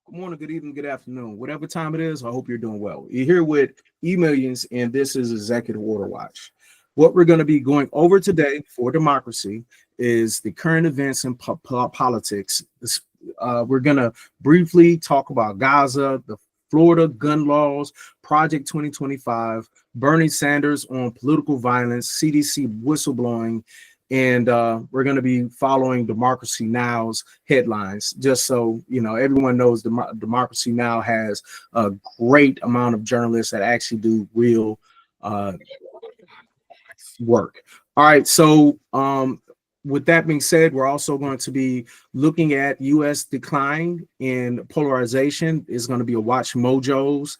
Good morning, good evening, good afternoon. Whatever time it is, I hope you're doing well. You're here with E-Millions, and this is Executive Order Watch. What we're going to be going over today for democracy is the current events in politics. We're going to briefly talk about Gaza, the Florida gun laws, Project 2025, Bernie Sanders on political violence, CDC whistleblowing, and we're going to be following Democracy Now's headlines, just so you know everyone knows. Democracy Now has a great amount of journalists that actually do real work. All right, so with that being said, we're also going to be looking at U.S. decline in polarization. Is going to be a Watch Mojo's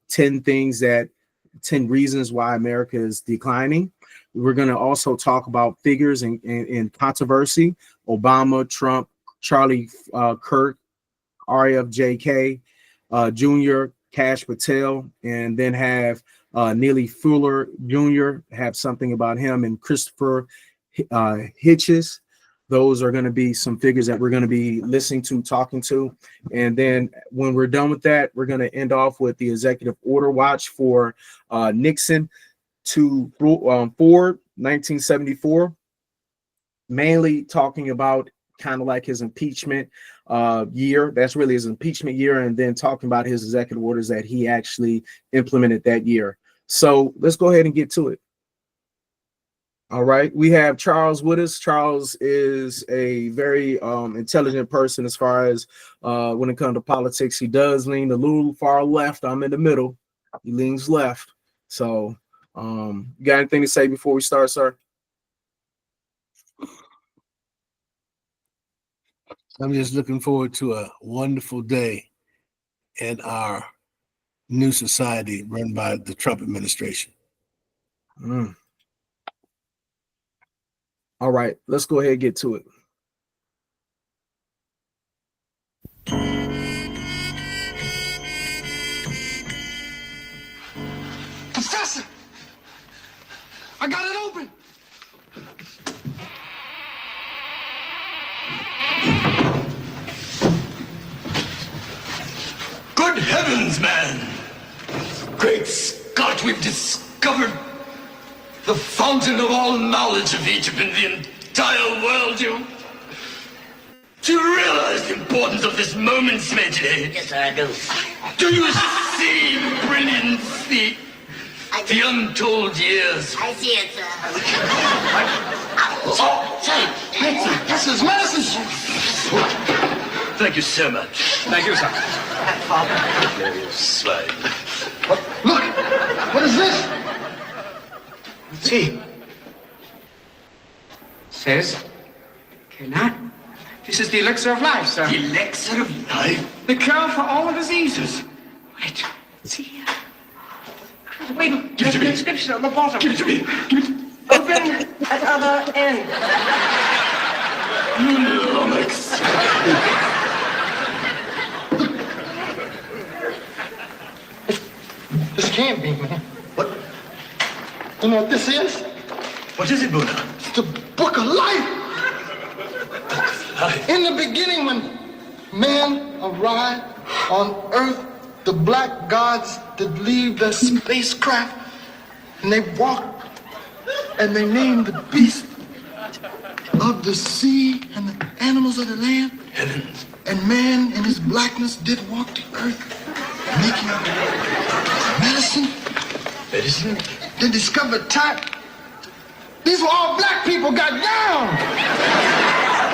10 reasons why America is declining. We're going to also talk about figures in controversy: Obama, Trump, Charlie Kirk, RFJK Jr., Cash Patel, and then have Neely Fuller Jr. have something about him, and Christopher Hitches. Those are going to be some figures that we're going to be listening to, talking to. And then when we're done with that, we're going to end off with the Executive Order Watch for Nixon to Ford, 1974, mainly talking about kind of like his impeachment year. That's really his impeachment year, and then talking about his executive orders that he actually implemented that year. So let's go ahead and get to it. All right, we have Charles with us. Charles is a very intelligent person as far as when it comes to politics. He does lean a little far left. I'm in the middle. He leans left. So you got anything to say before we start, sir? I'm just looking forward to a wonderful day in our new society run by the Trump administration. All right, let's go ahead and get to it. Professor! I got it open! Good heavens, man! Great Scott, we've discovered the fountain of all knowledge of Egypt in the entire world. Do you realize the importance of this moment, Smedley? Yes, sir, I do. Do you see the brilliancy? The untold years. I see it, sir. Sir, this is medicine. Thank you so much. Thank you, sir. Slide. Look, what is this? See. Says, cannot. This is the elixir of life, sir. The elixir of life? The cure for all diseases. Wait. See here. Wait, give it to me. The inscription on the bottom. Give it to me. Give it to me. Open at other end. Lummox. This can't be, man. What? You know what this is? What is it, Buddha? It's the book of life. In the beginning, when man arrived on Earth, the black gods did leave their spacecraft, and they walked, and they named the beasts of the sea and the animals of the land. Heavens. And man in his blackness did walk the earth, making medicine. Medicine? They discovered type. These were all black people got down.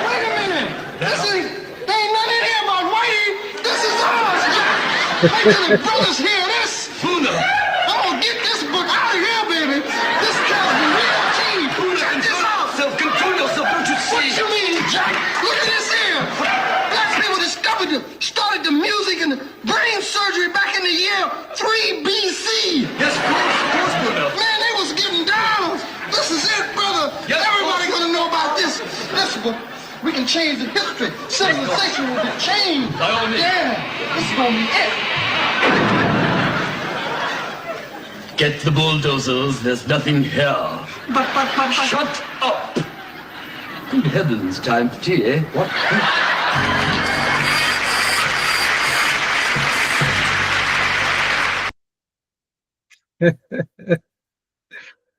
Wait a minute. There ain't nothing in here about whitey. This is ours, Jack. Wait till the brothers hear this. Buddha. I'm gonna get this book out of here, baby. This tells me real tea. Check this out. Control yourself, don't you What see? you mean, Jack? Look at this here. Black people started the music and the brain surgery back in the year 3 BC. Yes, of course, Buddha. Man, they was getting down. This is it, brother. Yes, Everybody gonna know about this. Listen, we can change the history. Civilization will be changed. By all means. Yeah, this is gonna be it. Get the bulldozers, there's nothing here. But. Shut up! Good heavens, time for tea, eh? What?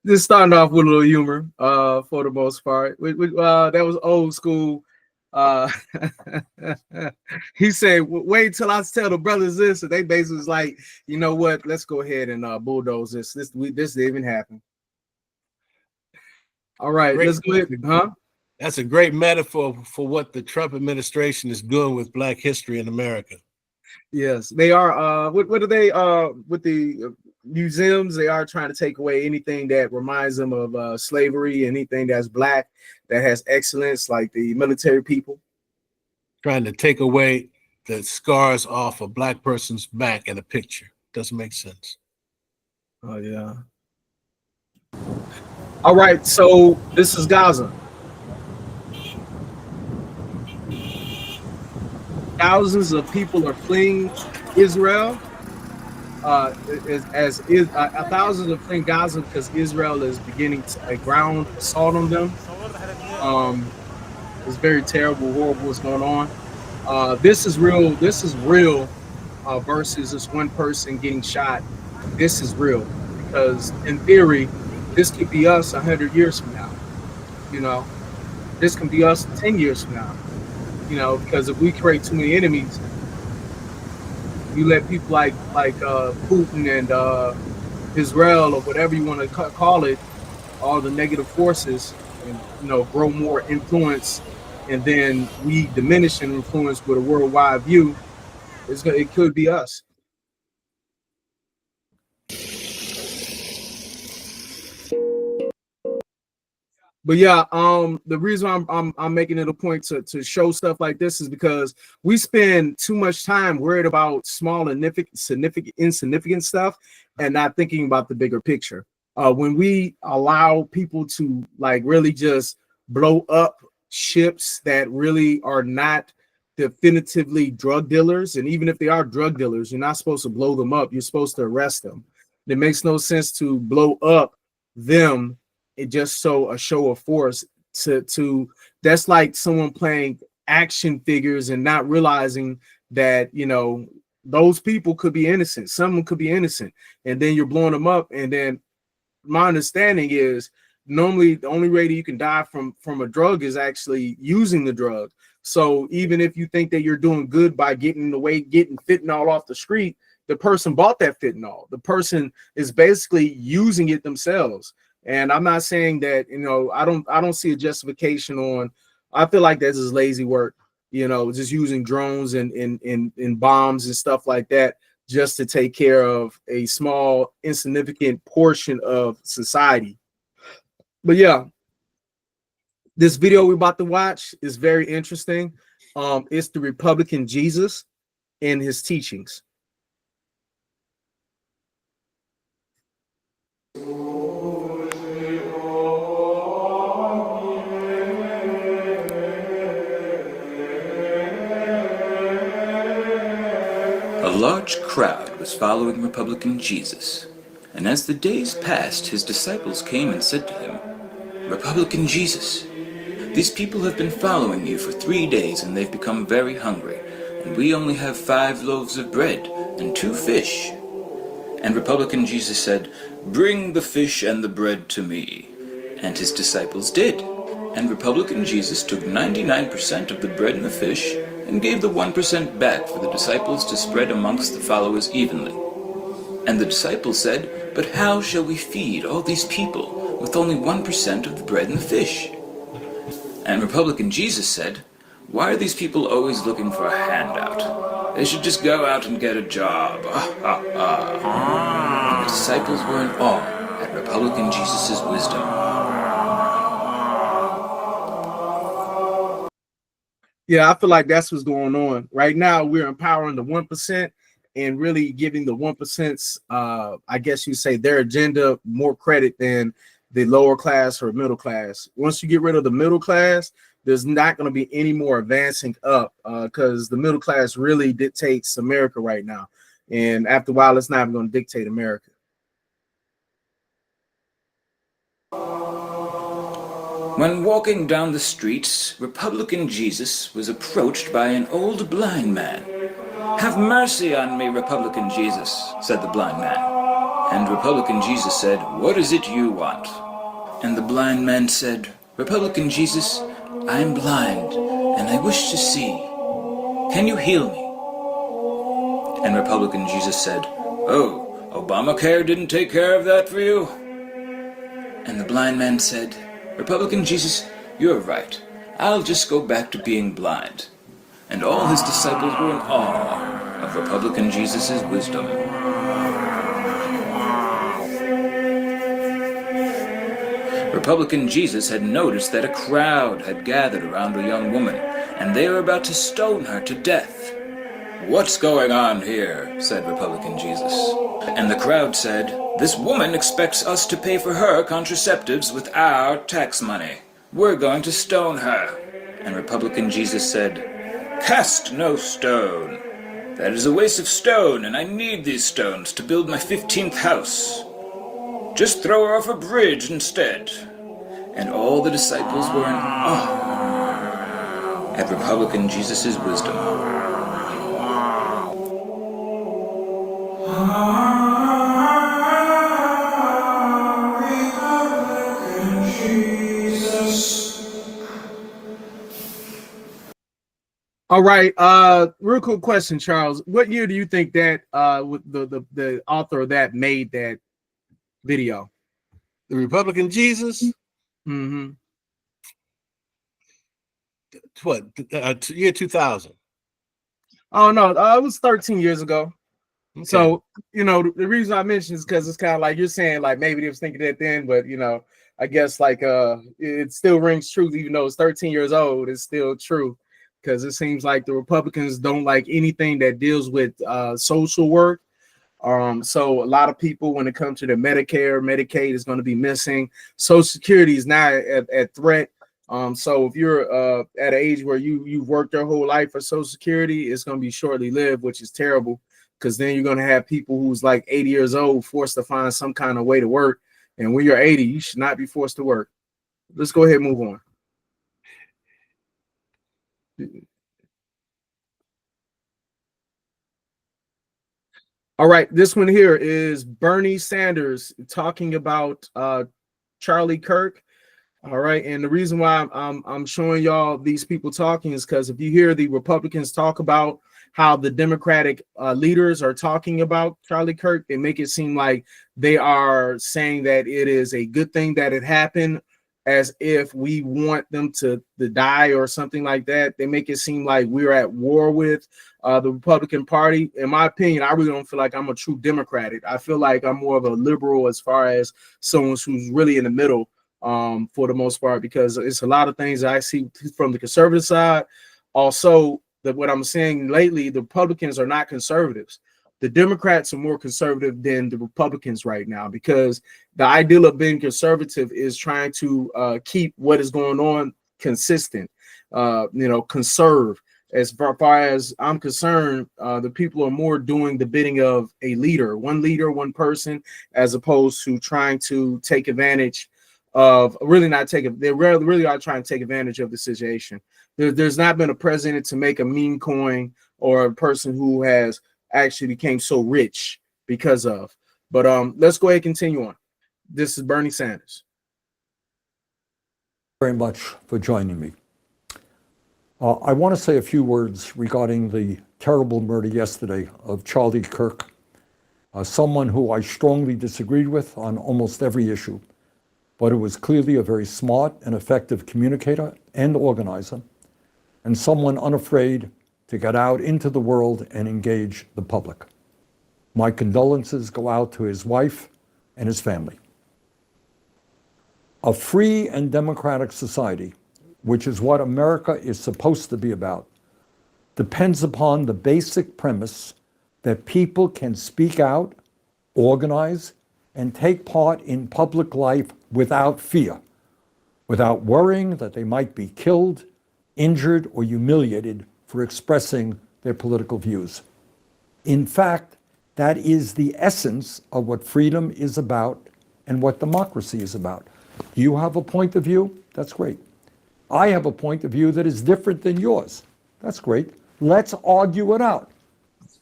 Just starting off with a little humor, for the most part. That was old school. Uh, he said, "Wait till I tell the brothers this," and they basically was like, "You know what? Let's go ahead and bulldoze this. This didn't even happen." All right, let's go ahead. Huh? That's a great metaphor for what the Trump administration is doing with Black history in America. Yes, they are. What are they? With the museums, they are trying to take away anything that reminds them of slavery, anything that's Black, that has excellence, like the military people. Trying to take away the scars off a Black person's back in a picture. Doesn't make sense. Oh, yeah. All right, so this is Gaza. Thousands of people are fleeing Israel. Thousands are fleeing Gaza because Israel is beginning a ground assault on them. It's very terrible, horrible what's going on. This is real. This is real versus this one person getting shot. This is real because, in theory, this could be us 100 years from now. You know, this can be us 10 years from now. You know, because if we create too many enemies, you let people like Putin and Israel or whatever you want to call it, all the negative forces, and grow more influence, and then we diminish in influence with a worldwide view. It could be us. But yeah, the reason I'm making it a point to show stuff like this is because we spend too much time worried about small and insignificant stuff and not thinking about the bigger picture. When we allow people to like really just blow up ships that really are not definitively drug dealers, and even if they are drug dealers, you're not supposed to blow them up. You're supposed to arrest them. It makes no sense to blow up them. It just so a show of force to that's like someone playing action figures and not realizing that those people could be innocent. Someone could be innocent, and then you're blowing them up. And then my understanding is normally the only way that you can die from a drug is actually using the drug. So even if you think that you're doing good by getting fentanyl off the street, the person bought that fentanyl. The person is basically using it themselves. And I'm not saying that, I don't see a justification on. I feel like this is lazy work, just using drones and bombs and stuff like that just to take care of a small, insignificant portion of society. But yeah, this video we're about to watch is very interesting. It's the Republican Jesus and his teachings. A large crowd was following Republican Jesus, and as the days passed, his disciples came and said to him, "Republican Jesus, these people have been following you for 3 days, and they've become very hungry, and we only have 5 loaves of bread and 2 fish." And Republican Jesus said, "Bring the fish and the bread to me." And his disciples did. And Republican Jesus took 99% of the bread and the fish and gave the 1% back for the disciples to spread amongst the followers evenly. And the disciples said, "But how shall we feed all these people with only 1% of the bread and the fish?" And Republican Jesus said, "Why are these people always looking for a handout? They should just go out and get a job." And the disciples were in awe at Republican Jesus' wisdom. Yeah, I feel like that's what's going on. Right now, we're empowering the 1% and really giving the 1%'s, I guess you say, their agenda more credit than the lower class or middle class. Once you get rid of the middle class, there's not going to be any more advancing up because the middle class really dictates America right now. And after a while, it's not even going to dictate America. When walking down the streets, Republican Jesus was approached by an old blind man. "Have mercy on me, Republican Jesus," said the blind man. And Republican Jesus said, "What is it you want?" And the blind man said, "Republican Jesus, I am blind, and I wish to see. Can you heal me?" And Republican Jesus said, "Oh, Obamacare didn't take care of that for you?" And the blind man said, "Republican Jesus, you're right. I'll just go back to being blind." And all his disciples were in awe of Republican Jesus' wisdom. Republican Jesus had noticed that a crowd had gathered around a young woman, and they were about to stone her to death. "What's going on here?" said Republican Jesus. And the crowd said, "This woman expects us to pay for her contraceptives with our tax money. We're going to stone her." And Republican Jesus said, "Cast no stone. That is a waste of stone, and I need these stones to build my 15th house. Just throw her off a bridge instead." And all the disciples were in awe at Republican Jesus' wisdom. All right. Real quick question, Charles. What year do you think that with the author of that made that video? The Republican Jesus, Mm-hmm. what, year 2000? Oh no, it was 13 years ago. Okay. So, the reason I mentioned is because it's kind of like you're saying, like maybe they was thinking that then, but I guess like it still rings true, even though it's 13 years old, it's still true. Because it seems like the Republicans don't like anything that deals with social work. So a lot of people, when it comes to their Medicare, Medicaid is going to be missing. Social Security is now at threat. So if you're at an age where you've worked your whole life for Social Security, it's going to be shortly lived, which is terrible. Because then you're going to have people who's like 80 years old forced to find some kind of way to work. And when you're 80, you should not be forced to work. Let's go ahead and move on. All right, this one here is Bernie Sanders talking about Charlie Kirk. All right, and the reason why I'm showing y'all these people talking is because if you hear the Republicans talk about how the Democratic leaders are talking about Charlie Kirk, they make it seem like they are saying that it is a good thing that it happened, as if we want them to die or something like that. They make it seem like we're at war with the Republican Party. In my opinion, I really don't feel like I'm a true Democrat. I feel like I'm more of a liberal as far as someone who's really in the middle for the most part, because it's a lot of things I see from the conservative side. Also, what I'm saying lately, the Republicans are not conservatives. The Democrats are more conservative than the Republicans right now, because the ideal of being conservative is trying to keep what is going on consistent, conserve. As far as I'm concerned, the people are more doing the bidding of a leader, one person, as opposed to trying to take advantage of they really are trying to take advantage of the situation. There's not been a president to make a meme coin or a person who has actually became so rich because of. But let's go ahead and continue on. This is Bernie Sanders. Very much for joining me. I want to say a few words regarding the terrible murder yesterday of Charlie Kirk, someone who I strongly disagreed with on almost every issue, but who was clearly a very smart and effective communicator and organizer, and someone unafraid to get out into the world and engage the public. My condolences go out to his wife and his family. A free and democratic society, which is what America is supposed to be about, depends upon the basic premise that people can speak out, organize, and take part in public life without fear, without worrying that they might be killed, injured, or humiliated for expressing their political views. In fact, that is the essence of what freedom is about and what democracy is about. You have a point of view, that's great. I have a point of view that is different than yours. That's great. Let's argue it out.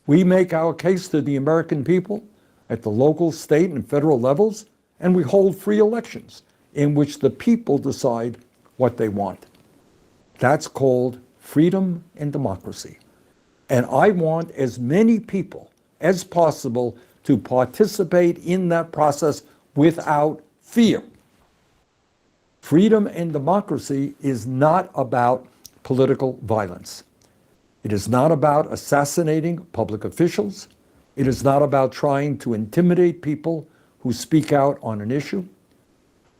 We make our case to the American people. at the local, state, and federal levels, and we hold free elections in which the people decide what they want. That's called freedom and democracy. And I want as many people as possible to participate in that process without fear. Freedom and democracy is not about political violence. It is not about assassinating public officials. It is not about trying to intimidate people who speak out on an issue.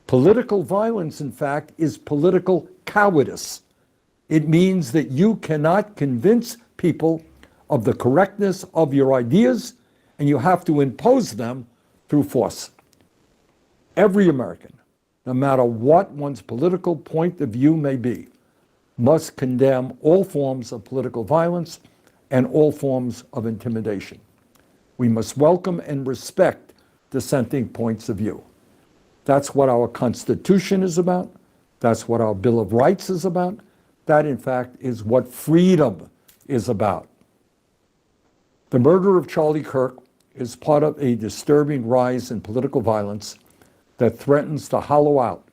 Political violence, in fact, is political cowardice. It means that you cannot convince people of the correctness of your ideas, and you have to impose them through force. Every American, no matter what one's political point of view may be, must condemn all forms of political violence and all forms of intimidation. We must welcome and respect dissenting points of view. That's what our Constitution is about. That's what our Bill of Rights is about. That, in fact, is what freedom is about. The murder of Charlie Kirk is part of a disturbing rise in political violence that threatens to hollow out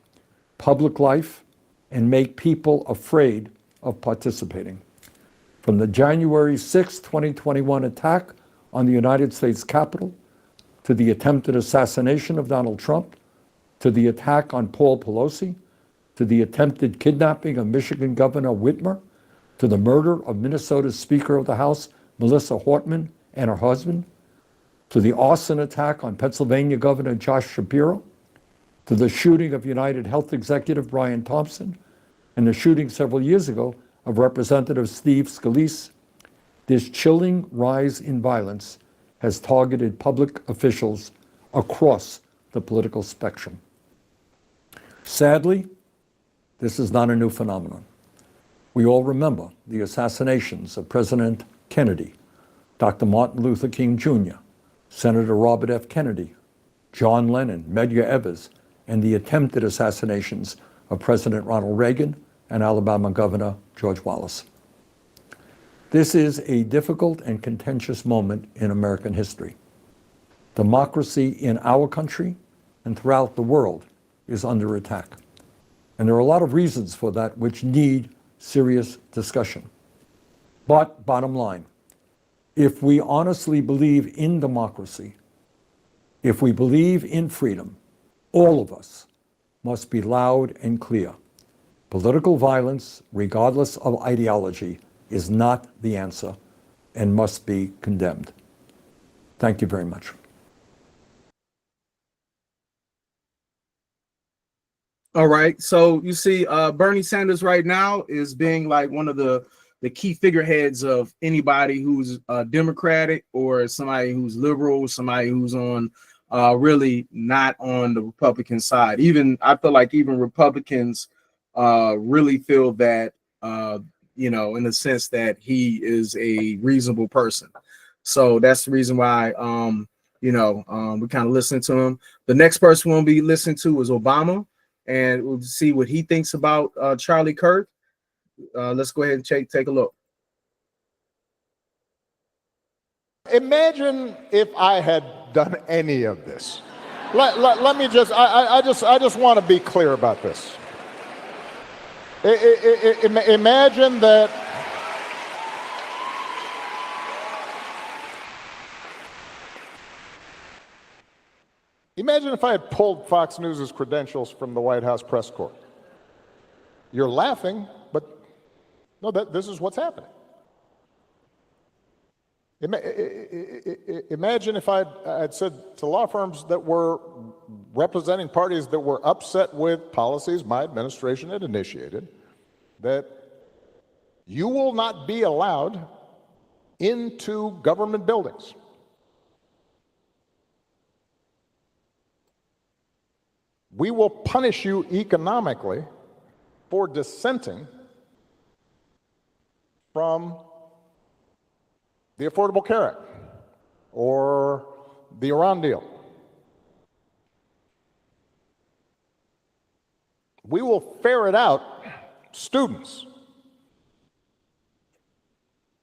public life and make people afraid of participating. From the January 6, 2021 attack on the United States Capitol, to the attempted assassination of Donald Trump, to the attack on Paul Pelosi, to the attempted kidnapping of Michigan Governor Whitmer, to the murder of Minnesota's Speaker of the House, Melissa Hortman, and her husband, to the arson attack on Pennsylvania Governor Josh Shapiro, to the shooting of United Health Executive Brian Thompson, and the shooting several years ago of Representative Steve Scalise, this chilling rise in violence has targeted public officials across the political spectrum. Sadly, this is not a new phenomenon. We all remember the assassinations of President Kennedy, Dr. Martin Luther King Jr., Senator Robert F. Kennedy, John Lennon, Medgar Evers, and the attempted assassinations of President Ronald Reagan and Alabama Governor George Wallace. This is a difficult and contentious moment in American history. Democracy in our country and throughout the world is under attack. And there are a lot of reasons for that which need serious discussion. But bottom line, if we honestly believe in democracy, if we believe in freedom, all of us must be loud and clear. Political violence, regardless of ideology, is not the answer and must be condemned. Thank you very much. All right. So you see, Bernie Sanders right now is being like one of the key figureheads of anybody who's Democratic or somebody who's liberal, somebody who's on really not on the Republican side. Even I feel like even Republicans really feel that, in the sense that he is a reasonable person. So that's the reason why, we kind of listen to him. The next person we'll be listening to is Obama, and we'll see what he thinks about Charlie Kirk. Let's go ahead and take a look. Imagine if I had done any of this. Let me just, I just want to be clear about this. Imagine that imagine if I had pulled Fox News' credentials from the White House press corps. You're laughing, but no, this is what's happening. Imagine if I'd said to law firms that were representing parties that were upset with policies my administration had initiated, that you will not be allowed into government buildings. We will punish you economically for dissenting from the Affordable Care Act or the Iran deal. We will ferret out students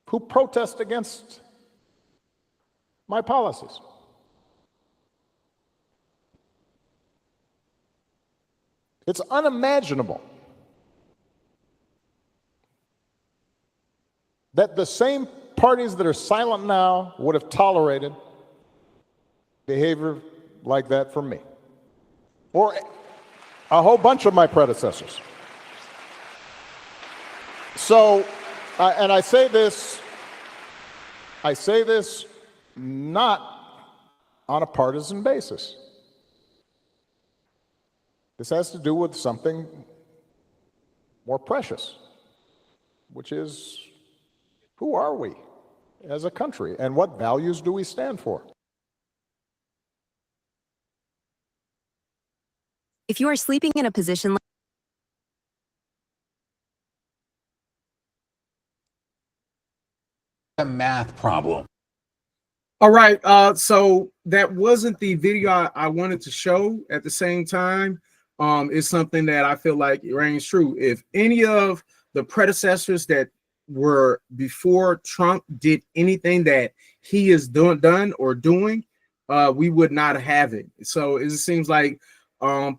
who protest against my policies. It's unimaginable that the same parties that are silent now would have tolerated behavior like that from me or a whole bunch of my predecessors. So, and I say this not on a partisan basis. This has to do with something more precious, which is, who are we as a country and what values do we stand for? If you are sleeping in a position like a math problem. All right. So that wasn't the video I wanted to show. At the same time, it's something that I feel like reigns true. If any of the predecessors that were before Trump did anything that he is done or doing, we would not have it. So it seems like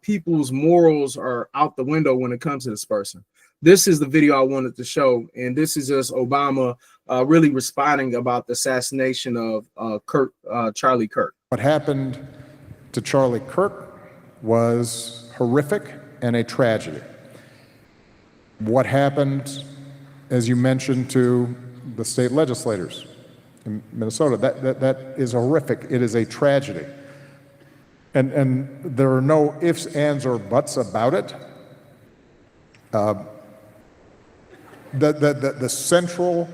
people's morals are out the window when it comes to this person. This is the video I wanted to show, and this is just Obama really responding about the assassination of Charlie Kirk. What happened to Charlie Kirk was horrific and a tragedy. What happened, as you mentioned, to the state legislators in Minnesota, that is horrific. It is a tragedy. And there are no ifs, ands, or buts about it. The central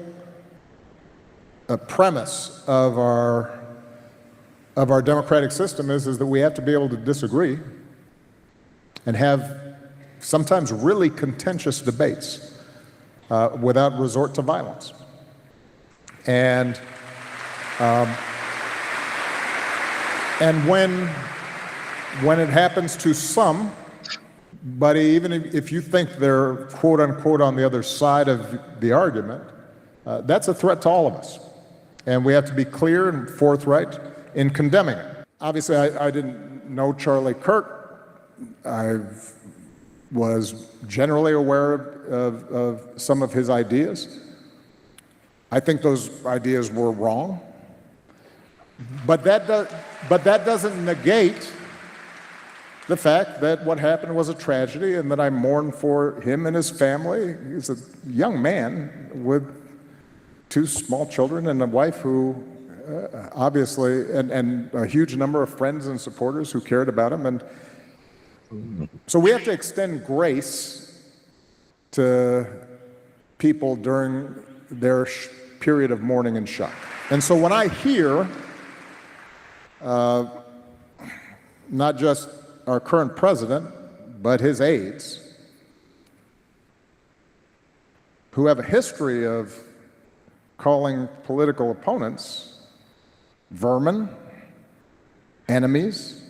premise of our democratic system is that we have to be able to disagree and have sometimes really contentious debates without resort to violence. And when it happens to some, but even if you think they're quote unquote on the other side of the argument, that's a threat to all of us. And we have to be clear and forthright in condemning it. Obviously, I didn't know Charlie Kirk. I was generally aware of some of his ideas. I think those ideas were wrong. But that doesn't negate the fact that what happened was a tragedy and that I mourn for him and his family. He's a young man with 2 small children and a wife who obviously, and a huge number of friends and supporters who cared about him. And so we have to extend grace to people during their period of mourning and shock. And so when I hear not just our current president, but his aides, who have a history of calling political opponents vermin, enemies,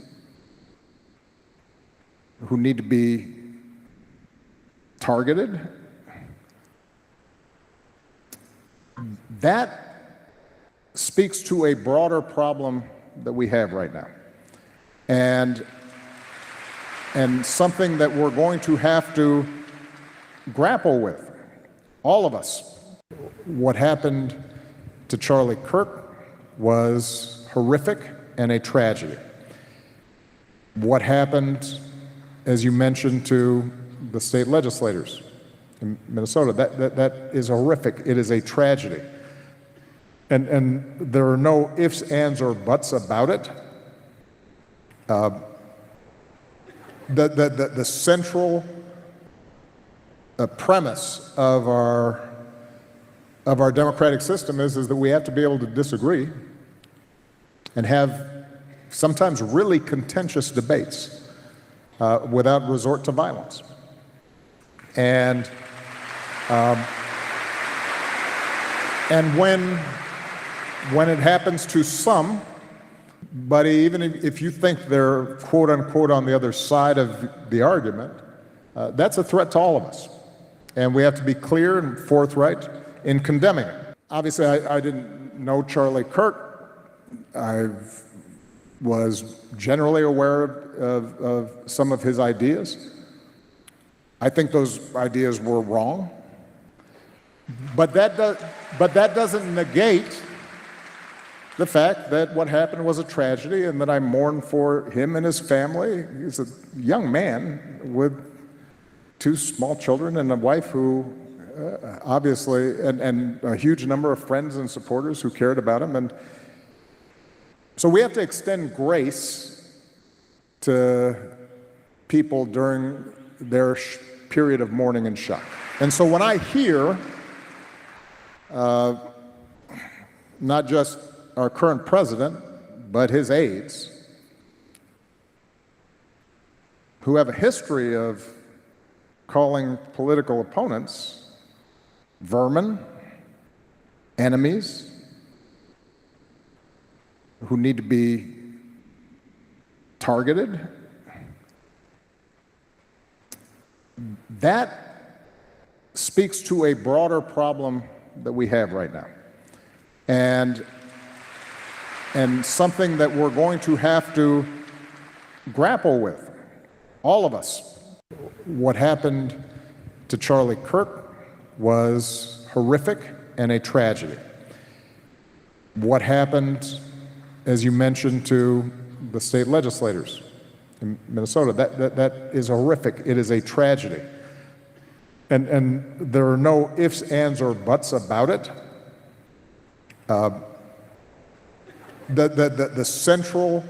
who need to be targeted, that speaks to a broader problem that we have right now. And something that we're going to have to grapple with, all of us. What happened to Charlie Kirk was horrific and a tragedy. What happened, as you mentioned, to the state legislators in Minnesota, that is horrific. It is a tragedy. And there are no ifs, ands, or buts about it. The central premise of our democratic system is that we have to be able to disagree and have sometimes really contentious debates without resort to violence. And when it happens to some, but even if you think they're quote unquote on the other side of the argument, that's a threat to all of us. And we have to be clear and forthright in condemning it. Obviously, I didn't know Charlie Kirk. I was generally aware of some of his ideas. I think those ideas were wrong. But that doesn't negate the fact that what happened was a tragedy and that I mourn for him and his family. He's a young man with 2 small children and a wife who obviously, and a huge number of friends and supporters who cared about him. And so we have to extend grace to people during their period of mourning and shock. And so when I hear not just our current president, but his aides, who have a history of calling political opponents vermin, enemies, who need to be targeted, that speaks to a broader problem that we have right now. And something that we're going to have to grapple with, all of us. What happened to Charlie Kirk was horrific and a tragedy. What happened, as you mentioned, to the state legislators in Minnesota, that is horrific. It is a tragedy. And there are no ifs, ands, or buts about it. The central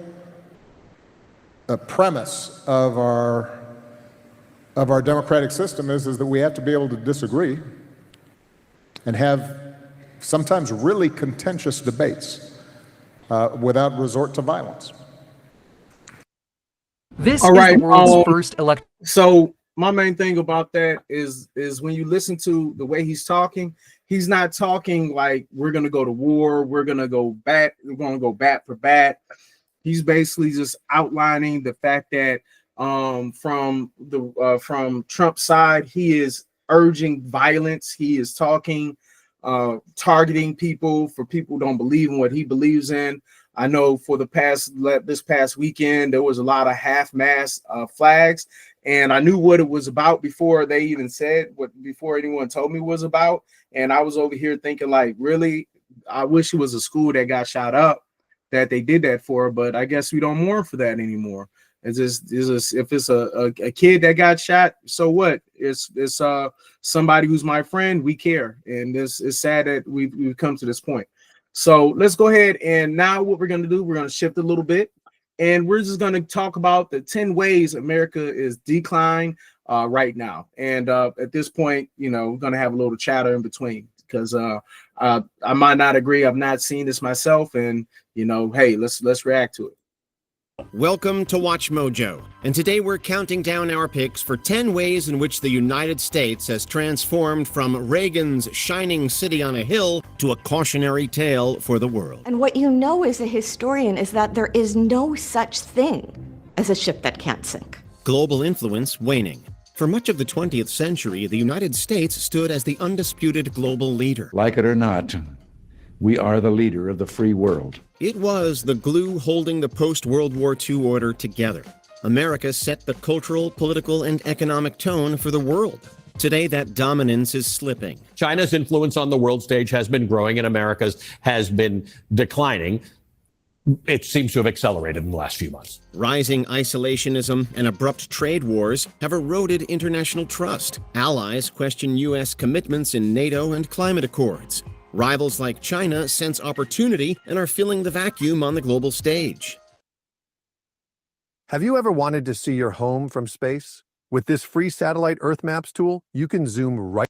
premise of our democratic system is that we have to be able to disagree and have sometimes really contentious debates without resort to violence. This All is right, the world's first elect. So my main thing about that is when you listen to the way he's talking, he's not talking like we're gonna go to war, we're gonna go bat for bat. He's basically just outlining the fact that from Trump's side, he is urging violence. He is talking, targeting people for people who don't believe in what he believes in. I know for this past weekend, there was a lot of half-mast flags, and I knew what it was about before they even said before anyone told me what it was about. And I was over here thinking, like, really, I wish it was a school that got shot up that they did that for, but I guess we don't mourn for that anymore. It's just if it's a kid that got shot, so what? It's somebody who's my friend, we care. And this is sad that we've come to this point. So let's go ahead, and now what we're going to do, we're going to shift a little bit, and we're just going to talk about the 10 ways America is declining right now. And at this point, we're going to have a little chatter in between, because I might not agree. I've not seen this myself, and hey, let's react to it. Welcome to Watch Mojo, and today we're counting down our picks for 10 ways in which the United States has transformed from Reagan's shining city on a hill to a cautionary tale for the world. And what you know as a historian is that there is no such thing as a ship that can't sink. Global influence waning. For much of the 20th century, the United States stood as the undisputed global leader. Like it or not, we are the leader of the free world. It was the glue holding the post-World War II order together. America set the cultural, political, and economic tone for the world. Today, that dominance is slipping. China's influence on the world stage has been growing and America's has been declining. It seems to have accelerated in the last few months. Rising isolationism and abrupt trade wars have eroded international trust. Allies question U.S. commitments in NATO and climate accords. Rivals like China sense opportunity and are filling the vacuum on the global stage. Have you ever wanted to see your home from space? With this free satellite Earth Maps tool, you can zoom right.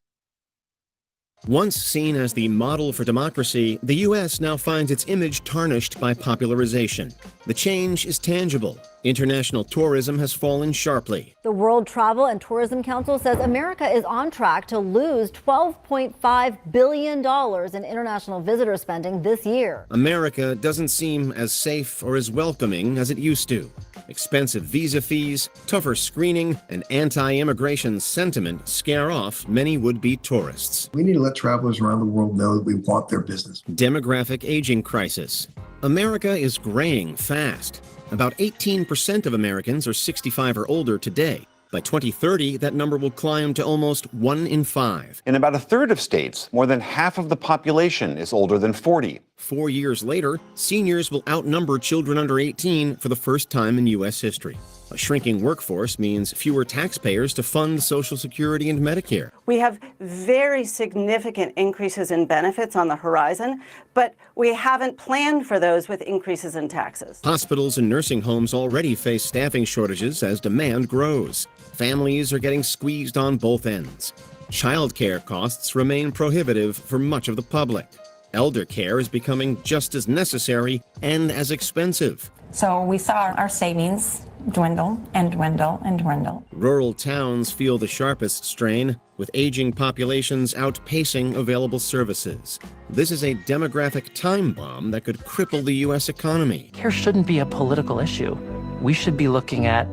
Once seen as the model for democracy, the U.S. now finds its image tarnished by popularization. The change is tangible. International tourism has fallen sharply. The World Travel and Tourism Council says America is on track to lose $12.5 billion in international visitor spending this year. America doesn't seem as safe or as welcoming as it used to. Expensive visa fees, tougher screening, and anti-immigration sentiment scare off many would-be tourists. We need to let travelers around the world know that we want their business. Demographic aging crisis. America is graying fast. About 18% of Americans are 65 or older today. By 2030, that number will climb to almost 1 in 5. In about a third of states, more than half of the population is older than 40. 4 years later, seniors will outnumber children under 18 for the first time in U.S. history. A shrinking workforce means fewer taxpayers to fund Social Security and Medicare. We have very significant increases in benefits on the horizon, but we haven't planned for those with increases in taxes. Hospitals and nursing homes already face staffing shortages as demand grows. Families are getting squeezed on both ends. Childcare costs remain prohibitive for much of the public. Elder care is becoming just as necessary and as expensive. So we saw our savings dwindle and dwindle and dwindle. Rural towns feel the sharpest strain, with aging populations outpacing available services. This is a demographic time bomb that could cripple the U.S. economy. Care shouldn't be a political issue. We should be looking at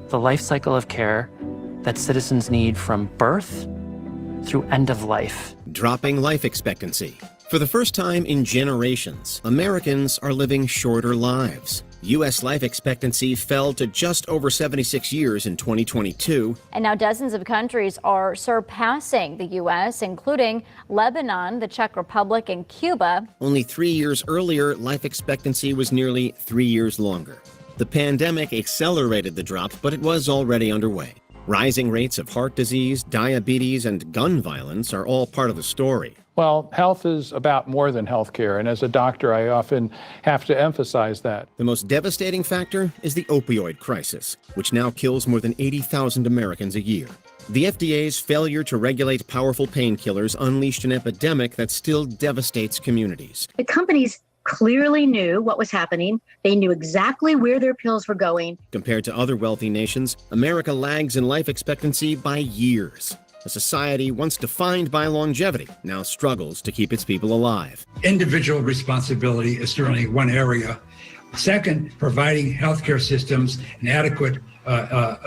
the life cycle of care that citizens need from birth through end of life. Dropping life expectancy. For the first time in generations, Americans are living shorter lives. U.S. life expectancy fell to just over 76 years in 2022. And now dozens of countries are surpassing the U.S., including Lebanon, the Czech Republic, and Cuba. Only 3 years earlier, life expectancy was nearly 3 years longer. The pandemic accelerated the drop, but it was already underway. Rising rates of heart disease, diabetes, and gun violence are all part of the story. Well, health is about more than health care, and as a doctor, I often have to emphasize that. The most devastating factor is the opioid crisis, which now kills more than 80,000 Americans a year. The FDA's failure to regulate powerful painkillers unleashed an epidemic that still devastates communities. The companies clearly knew what was happening. They knew exactly where their pills were going. Compared to other wealthy nations, America lags in life expectancy by years. A society once defined by longevity now struggles to keep its people alive. Individual responsibility is certainly one area. Second, providing healthcare systems and adequate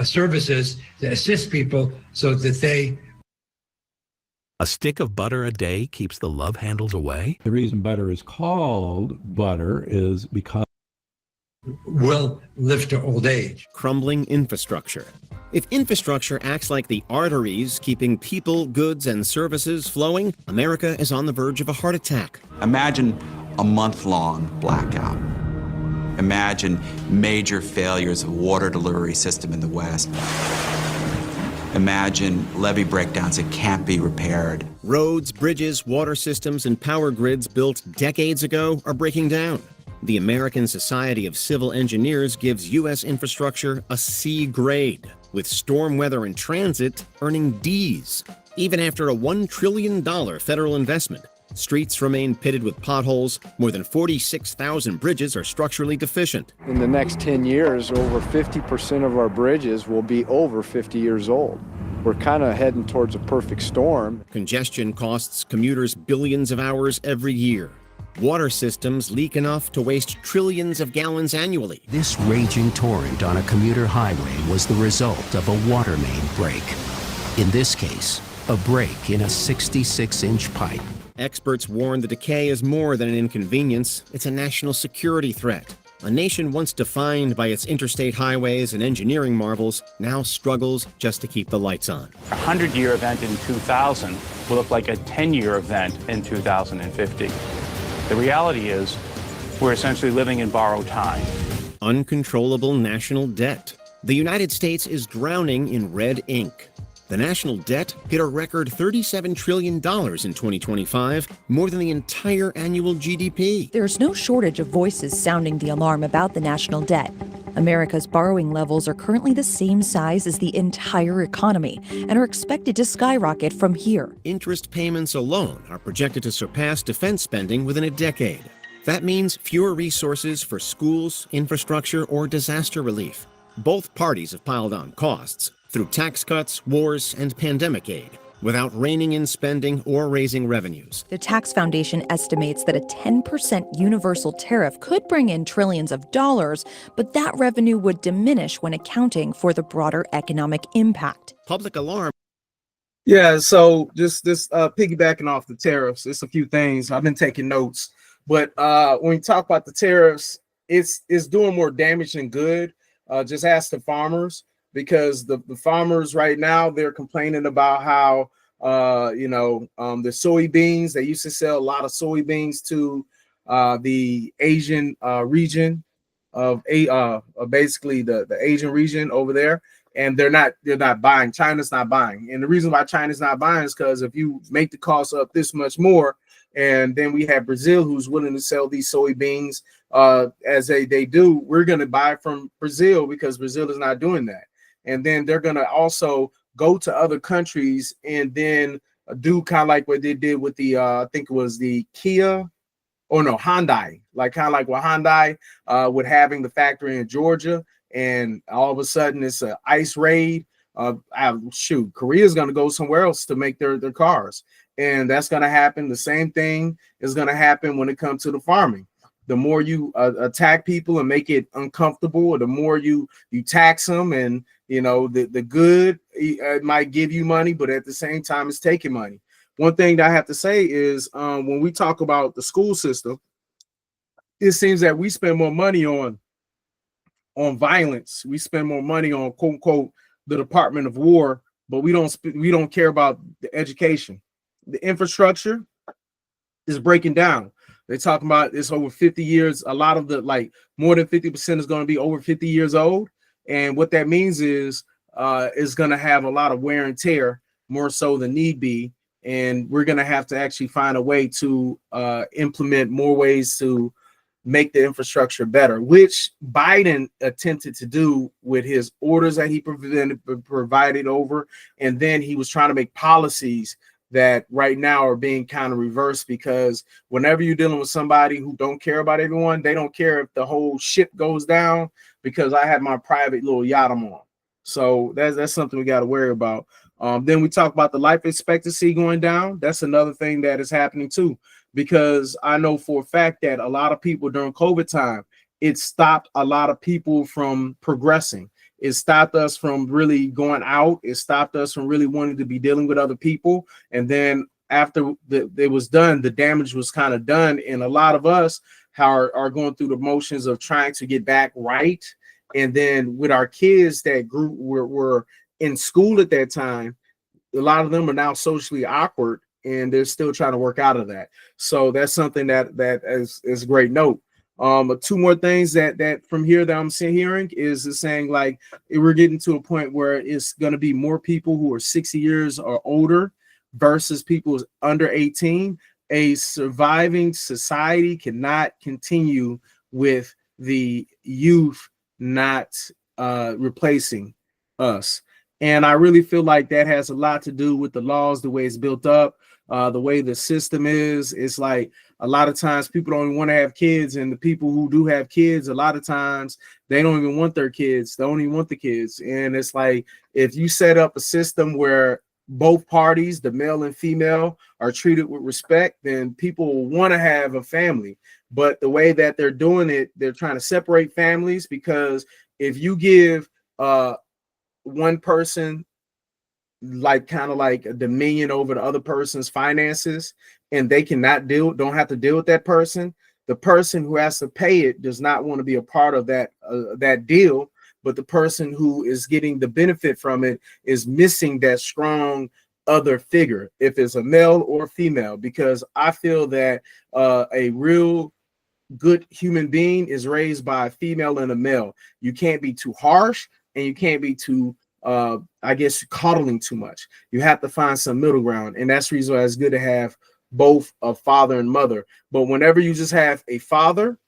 services to assist people so that they... A stick of butter a day keeps the love handles away? The reason butter is called butter is because will live to old age. Crumbling infrastructure. If infrastructure acts like the arteries keeping people, goods, and services flowing, America is on the verge of a heart attack. Imagine a month-long blackout. Imagine major failures of water delivery system in the West. Imagine levee breakdowns that can't be repaired. Roads, bridges, water systems, and power grids built decades ago are breaking down. The American Society of Civil Engineers gives U.S. infrastructure a C grade, with storm weather and transit earning Ds. Even after a $1 trillion federal investment, streets remain pitted with potholes. More than 46,000 bridges are structurally deficient. In the next 10 years, over 50% of our bridges will be over 50 years old. We're kind of heading towards a perfect storm. Congestion costs commuters billions of hours every year. Water systems leak enough to waste trillions of gallons annually. This raging torrent on a commuter highway was the result of a water main break. In this case, a break in a 66-inch pipe. Experts warn the decay is more than an inconvenience, it's a national security threat. A nation once defined by its interstate highways and engineering marvels now struggles just to keep the lights on. A 100-year event in 2000 will look like a 10-year event in 2050. The reality is, we're essentially living in borrowed time. Uncontrollable national debt. The United States is drowning in red ink. The national debt hit a record $37 trillion in 2025, more than the entire annual GDP. There's no shortage of voices sounding the alarm about the national debt. America's borrowing levels are currently the same size as the entire economy and are expected to skyrocket from here. Interest payments alone are projected to surpass defense spending within a decade. That means fewer resources for schools, infrastructure, or disaster relief. Both parties have piled on costs through tax cuts, wars, and pandemic aid, without reining in spending or raising revenues. The Tax Foundation estimates that a 10% universal tariff could bring in trillions of dollars, but that revenue would diminish when accounting for the broader economic impact. Public alarm. Yeah, so just this piggybacking off the tariffs, it's a few things. I've been taking notes, but when you talk about the tariffs, it's doing more damage than good. Just ask the farmers. because the farmers right now, they're complaining about how the soybeans, they used to sell a lot of soybeans to the Asian region basically the Asian region over there, and they're not buying. China's not buying, and the reason why China's not buying is because if you make the cost up this much more, and then we have Brazil who's willing to sell these soybeans as they do, we're going to buy from Brazil because Brazil is not doing that, and then they're going to also go to other countries and then do kind of like what they did with the I think it was the Kia. Or no, Hyundai, like kind of like what Hyundai with having the factory in Georgia, and all of a sudden it's an ICE raid. Korea's going to go somewhere else to make their cars, and that's going to happen. The same thing is going to happen when it comes to the farming. The more you attack people and make it uncomfortable, or the more you tax them, and the good it might give you money, but at the same time it's taking money. One thing that I have to say is when we talk about the school system, it seems that we spend more money on violence. We spend more money on quote unquote the Department of War, but we don't care about the education. The infrastructure is breaking down. They're talking about it's over 50 years. A lot of more than 50% is going to be over 50 years old. And what that means is going to have a lot of wear and tear, more so than need be. And we're going to have to actually find a way to implement more ways to make the infrastructure better, which Biden attempted to do with his orders that he provided over. And then he was trying to make policies that right now are being kind of reversed, because whenever you're dealing with somebody who don't care about everyone, they don't care if the whole ship goes down because I have my private little yacht I'm on. So that's something we got to worry about. Then we talk about the life expectancy going down. That's another thing that is happening too, because I know for a fact that a lot of people during COVID time, it stopped a lot of people from progressing. It stopped us from really going out. It stopped us from really wanting to be dealing with other people. And then after it was done, the damage was kind of done. And a lot of us are going through the motions of trying to get back right. And then with our kids that were in school at that time, a lot of them are now socially awkward, and they're still trying to work out of that. So that's something that is a great note. Two more things that from here that I'm hearing is saying like we're getting to a point where it's going to be more people who are 60 years or older versus people under 18. A surviving society cannot continue with the youth not replacing us. And I really feel like that has a lot to do with the laws, the way it's built up, the way the system is. It's like a lot of times people don't even want to have kids, and the people who do have kids, a lot of times they don't even want their kids. They don't even want the kids. And it's like if you set up a system where both parties, the male and female, are treated with respect, then people will want to have a family. But the way that they're doing it, they're trying to separate families, because if you give one person like kind of like a dominion over the other person's finances, and they don't have to deal with that person, the person who has to pay it does not want to be a part of that deal. But the person who is getting the benefit from it is missing that strong other figure, if it's a male or female, because I feel that a real good human being is raised by a female and a male. You can't be too harsh, and you can't be too coddling too much. You have to find some middle ground, and that's the reason why it's good to have both a father and mother. But whenever you just have a father,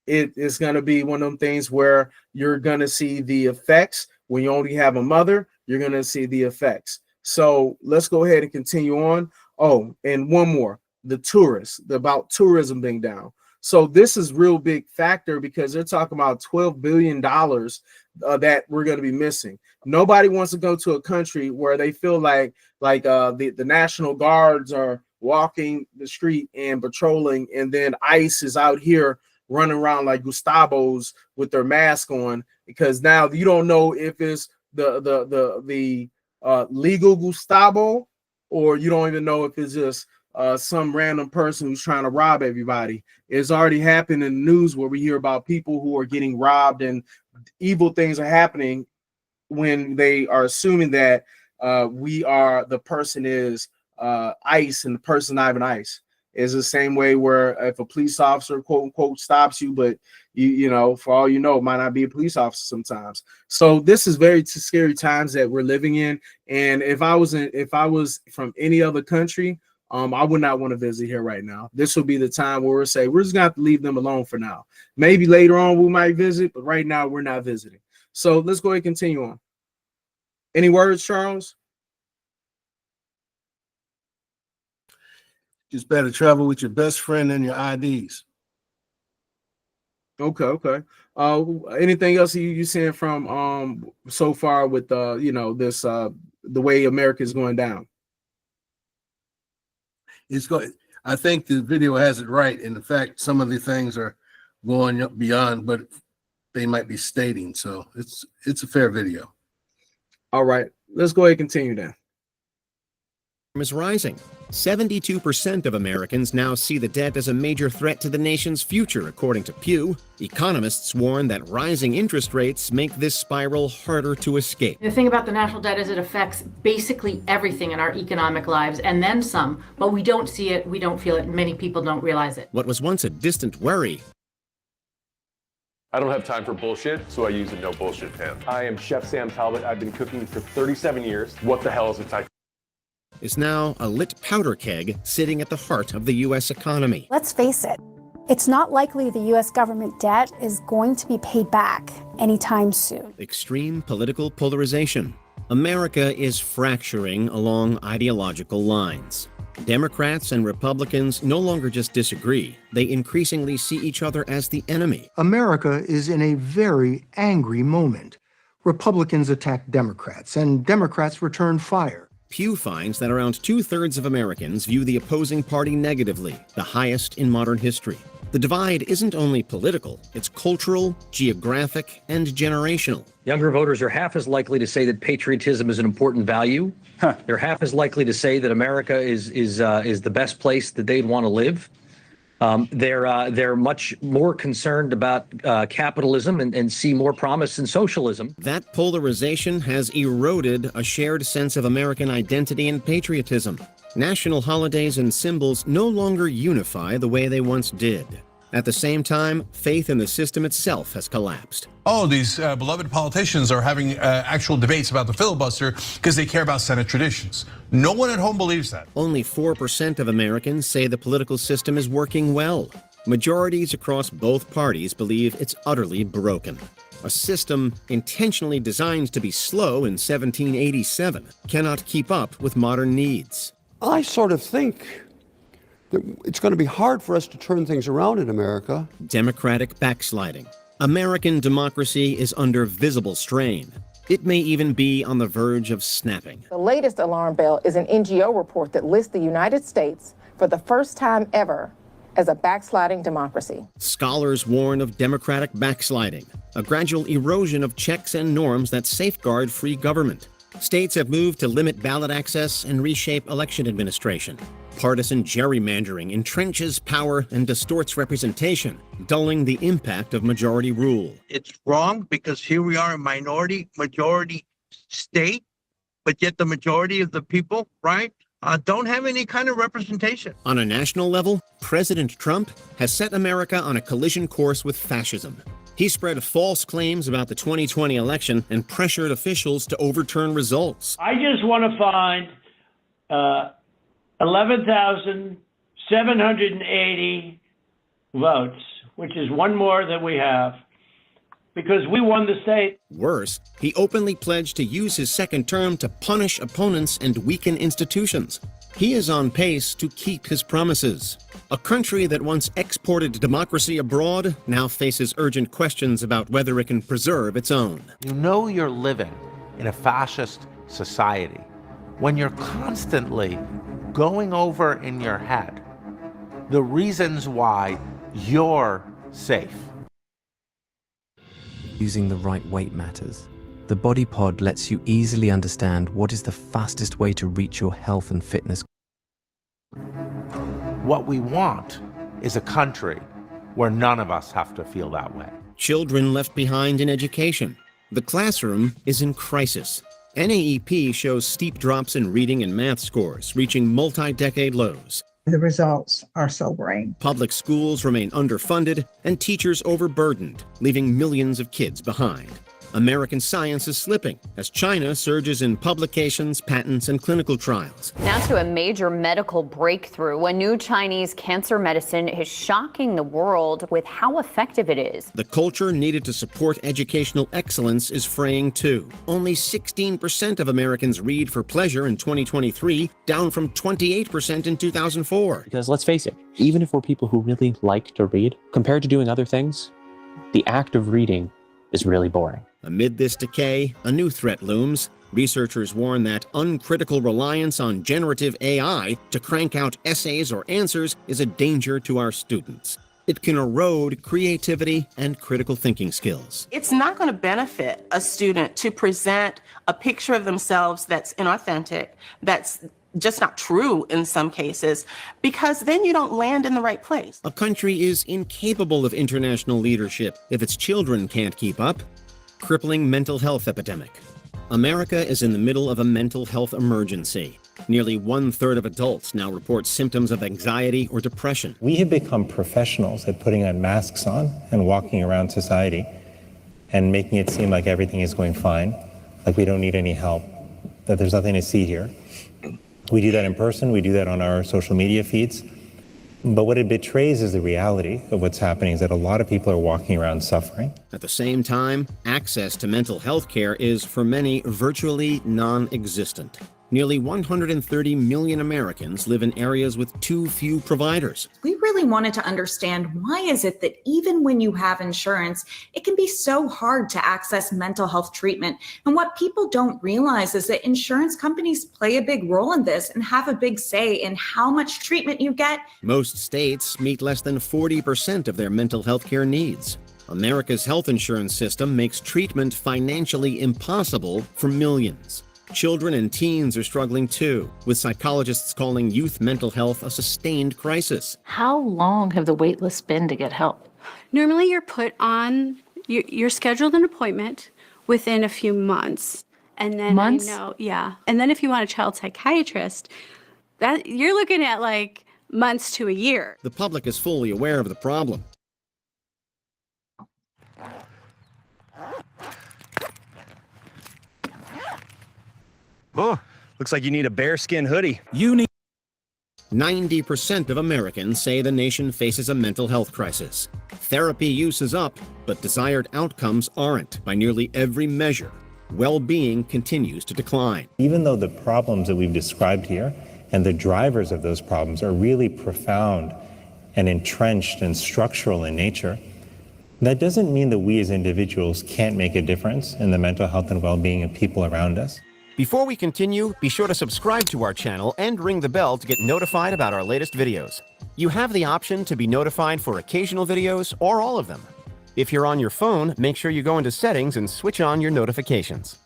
it is going to be one of them things where you're going to see the effects. When you only have a mother, you're going to see the effects. So let's go ahead and continue on. Oh, and one more, the tourists, about tourism being down. So this is real big factor, because they're talking about $12 billion that we're going to be missing. Nobody wants to go to a country where they feel like the National Guards are walking the street and patrolling, and then ICE is out here running around like Gustabos with their mask on, because now you don't know if it's the legal Gustavo, or you don't even know if it's just some random person who's trying to rob everybody. It's already happened in the news where we hear about people who are getting robbed and evil things are happening when they are assuming that the person is ICE and the person not even ICE. Is the same way where if a police officer, quote unquote, stops you, but you know, for all you know, it might not be a police officer sometimes. So this is very scary times that we're living in. And if I was from any other country, I would not want to visit here right now. This will be the time where we'll say we're just gonna have to leave them alone for now. Maybe later on we might visit, but right now we're not visiting. So let's go ahead and continue on. Any words, Charles? Just better travel with your best friend and your IDs. Okay. Anything else you seeing from so far with you know, this the way America is going down? It's going. I think the video has it right. And in fact, some of the things are going beyond what they might be stating. So it's a fair video. All right, let's go ahead and continue then. Is rising. 72% of Americans now see the debt as a major threat to the nation's future, according to Pew. Economists warn that rising interest rates make this spiral harder to escape. The thing about the national debt is it affects basically everything in our economic lives and then some, but we don't see it, we don't feel it, many people don't realize it. What was once a distant worry. I don't have time for bullshit, so I use a no bullshit pan. I am Chef Sam Talbot. I've been cooking for 37 years. What the hell is a type? Is now a lit powder keg sitting at the heart of the U.S. economy. Let's face it, it's not likely the U.S. government debt is going to be paid back anytime soon. Extreme political polarization. America is fracturing along ideological lines. Democrats and Republicans no longer just disagree. They increasingly see each other as the enemy. America is in a very angry moment. Republicans attack Democrats, and Democrats return fire. Pew finds that around 2/3 of Americans view the opposing party negatively, the highest in modern history. The divide isn't only political, it's cultural, geographic, and generational. Younger voters are half as likely to say that patriotism is an important value. They're half as likely to say that America is the best place that they'd want to live. They're much more concerned about capitalism and see more promise in socialism. That polarization has eroded a shared sense of American identity and patriotism. National holidays and symbols no longer unify the way they once did. At the same time, faith in the system itself has collapsed. Oh, these beloved politicians are having actual debates about the filibuster because they care about Senate traditions. No one at home believes that. Only 4% of Americans say the political system is working well. Majorities across both parties believe it's utterly broken. A system intentionally designed to be slow in 1787 cannot keep up with modern needs. I sort of think that it's going to be hard for us to turn things around in America. Democratic backsliding. American democracy is under visible strain. It may even be on the verge of snapping. The latest alarm bell is an NGO report that lists the United States for the first time ever as a backsliding democracy. Scholars warn of democratic backsliding, a gradual erosion of checks and norms that safeguard free government. States have moved to limit ballot access and reshape election administration. Partisan gerrymandering entrenches power and distorts representation, dulling the impact of majority rule. It's wrong because here we are a majority state, but yet the majority of the people, right, don't have any kind of representation. On a national level, President Trump has set America on a collision course with fascism. He spread false claims about the 2020 election and pressured officials to overturn results. I just want to find 11,780 votes, which is one more than we have, because we won the state. Worse, he openly pledged to use his second term to punish opponents and weaken institutions. He is on pace to keep his promises. A country that once exported democracy abroad now faces urgent questions about whether it can preserve its own. You know you're living in a fascist society when you're constantly going over in your head the reasons why you're safe. Using the right weight matters. The Body Pod lets you easily understand what is the fastest way to reach your health and fitness. What we want is a country where none of us have to feel that way. Children left behind in education. The classroom is in crisis. NAEP shows steep drops in reading and math scores, reaching multi-decade lows. The results are sobering. Public schools remain underfunded and teachers overburdened, leaving millions of kids behind. American science is slipping as China surges in publications, patents, and clinical trials. Now to a major medical breakthrough. A new Chinese cancer medicine is shocking the world with how effective it is. The culture needed to support educational excellence is fraying too. Only 16% of Americans read for pleasure in 2023, down from 28% in 2004. Because let's face it, even if we're people who really like to read, compared to doing other things, the act of reading is really boring. Amid this decay, a new threat looms. Researchers warn that uncritical reliance on generative AI to crank out essays or answers is a danger to our students. It can erode creativity and critical thinking skills. It's not going to benefit a student to present a picture of themselves that's inauthentic, that's just not true in some cases, because then you don't land in the right place. A country is incapable of international leadership if its children can't keep up. Crippling mental health epidemic. America is in the middle of a mental health emergency. Nearly 1/3 of adults now report symptoms of anxiety or depression. We have become professionals at putting on masks on and walking around society and making it seem like everything is going fine, like we don't need any help, that there's nothing to see here. We do that in person, we do that on our social media feeds. But what it betrays is the reality of what's happening is that a lot of people are walking around suffering. At the same time, access to mental health care is, for many, virtually non-existent. Nearly 130 million Americans live in areas with too few providers. We really wanted to understand why is it that even when you have insurance, it can be so hard to access mental health treatment. And what people don't realize is that insurance companies play a big role in this and have a big say in how much treatment you get. Most states meet less than 40% of their mental health care needs. America's health insurance system makes treatment financially impossible for millions. Children and teens are struggling too, with psychologists calling youth mental health a sustained crisis. How long have the wait lists been to get help? Normally you're put on, you're scheduled an appointment within a few months. And then Months? And then if you want a child psychiatrist, that you're looking at like months to a year. The public is fully aware of the problem. Oh, looks like you need a bearskin hoodie. 90% of Americans say the nation faces a mental health crisis. Therapy use is up, but desired outcomes aren't by nearly every measure. Well-being continues to decline. Even though the problems that we've described here and the drivers of those problems are really profound and entrenched and structural in nature, that doesn't mean that we as individuals can't make a difference in the mental health and well-being of people around us. Before we continue, be sure to subscribe to our channel and ring the bell to get notified about our latest videos. You have the option to be notified for occasional videos or all of them. If you're on your phone, make sure you go into settings and switch on your notifications.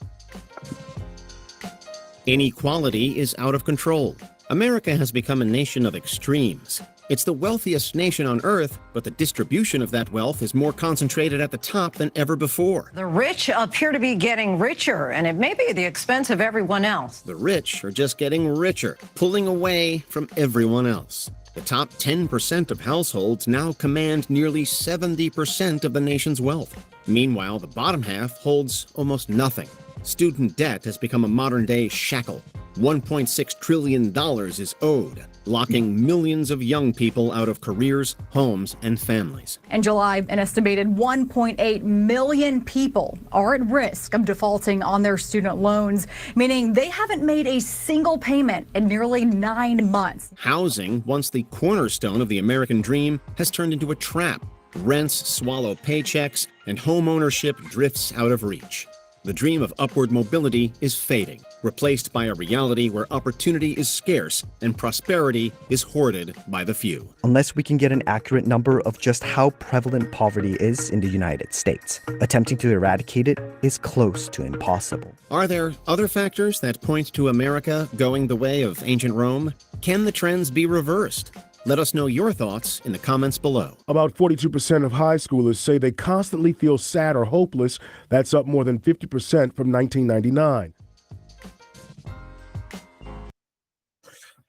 Inequality is out of control. America has become a nation of extremes. It's the wealthiest nation on earth, but the distribution of that wealth is more concentrated at the top than ever before. The rich appear to be getting richer, and it may be at the expense of everyone else. The rich are just getting richer, pulling away from everyone else. The top 10% of households now command nearly 70% of the nation's wealth. Meanwhile, the bottom half holds almost nothing. Student debt has become a modern-day shackle. $1.6 trillion is owed, locking millions of young people out of careers, homes, and families. In July, an estimated 1.8 million people are at risk of defaulting on their student loans, meaning they haven't made a single payment in nearly 9 months. Housing, once the cornerstone of the American dream, has turned into a trap. Rents swallow paychecks, and home ownership drifts out of reach. The dream of upward mobility is fading, replaced by a reality where opportunity is scarce and prosperity is hoarded by the few. Unless we can get an accurate number of just how prevalent poverty is in the United States, attempting to eradicate it is close to impossible. Are there other factors that point to America going the way of ancient Rome? Can the trends be reversed? Let us know your thoughts in the comments below. About 42% of high schoolers say they constantly feel sad or hopeless. That's up more than 50% from 1999.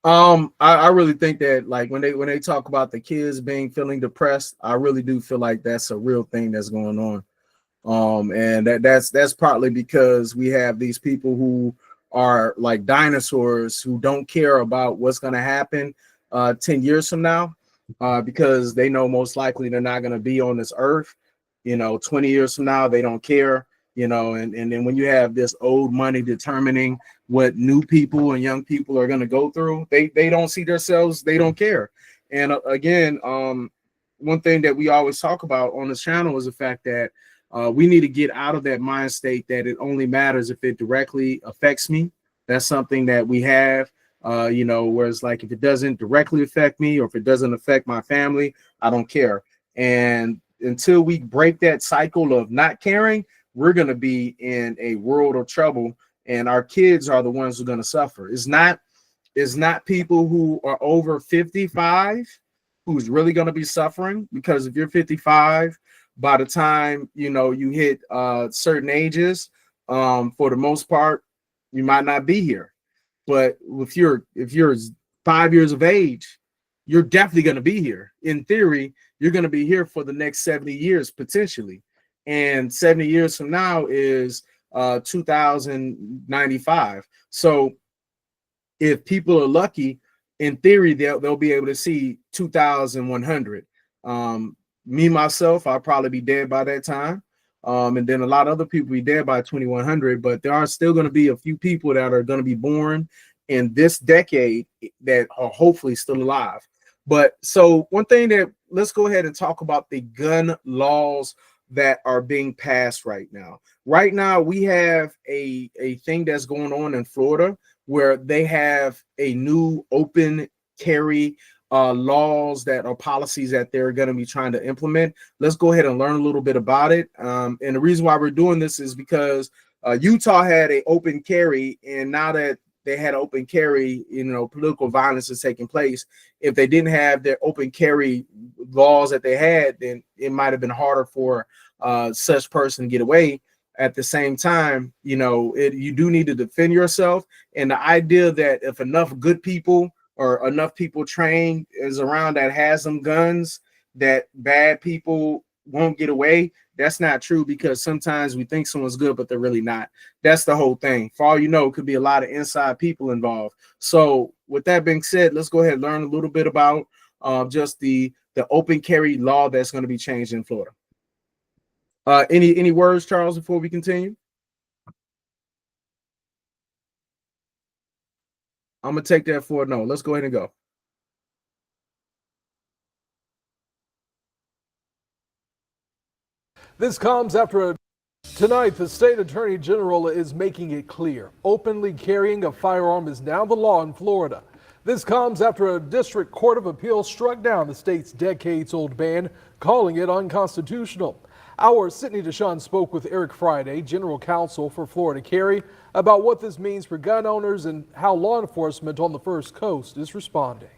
I really think that, like, when they talk about the kids feeling depressed, I really do feel like that's a real thing that's going on. And that's partly because we have these people who are like dinosaurs who don't care about what's going to happen 10 years from now, because they know most likely they're not going to be on this earth. 20 years from now, they don't care. And then when you have this old money determining what new people and young people are going to go through, they don't see themselves, they don't care. And again, one thing that we always talk about on this channel is the fact that we need to get out of that mind state that it only matters if it directly affects me. That's something that we have, whereas, like, if it doesn't directly affect me or if it doesn't affect my family, I don't care. And until we break that cycle of not caring, we're going to be in a world of trouble, and our kids are the ones who are going to suffer. It's not people who are over 55 who's really going to be suffering, because if you're 55, by the time you hit certain ages, for the most part, you might not be here. But if you're 5 years of age, you're definitely going to be here. In theory, you're going to be here for the next 70 years potentially. And 70 years from now is 2095. So if people are lucky, in theory, they'll be able to see 2100. Me, myself, I'll probably be dead by that time. And then a lot of other people be dead by 2100, but there are still going to be a few people that are going to be born in this decade that are hopefully still alive. But so one thing let's go ahead and talk about the gun laws that are being passed right now. Right now, we have a thing that's going on in Florida where they have a new open carry laws that are policies that they're going to be trying to implement. Let's go ahead and learn a little bit about it. And the reason why we're doing this is because Utah had an open carry, and now that they had open carry, political violence is taking place. If they didn't have their open carry laws that they had, then it might have been harder for such person to get away. At the same time, you do need to defend yourself. And the idea that if enough good people or enough people trained is around that has some guns, that bad people won't get away, that's not true, because sometimes we think someone's good, but they're really not. That's the whole thing. For all you know, it could be a lot of inside people involved. So with that being said, let's go ahead and learn a little bit about just the open carry law that's going to be changed in Florida. Any words, Charles, before we continue? I'm going to take that for a no. Let's go ahead and go. This comes after tonight, the state attorney general is making it clear openly carrying a firearm is now the law in Florida. This comes after a district court of appeals struck down the state's decades-old ban, calling it unconstitutional. Our Sydney Deshawn spoke with Eric Friday, general counsel for Florida Carry, about what this means for gun owners and how law enforcement on the First Coast is responding.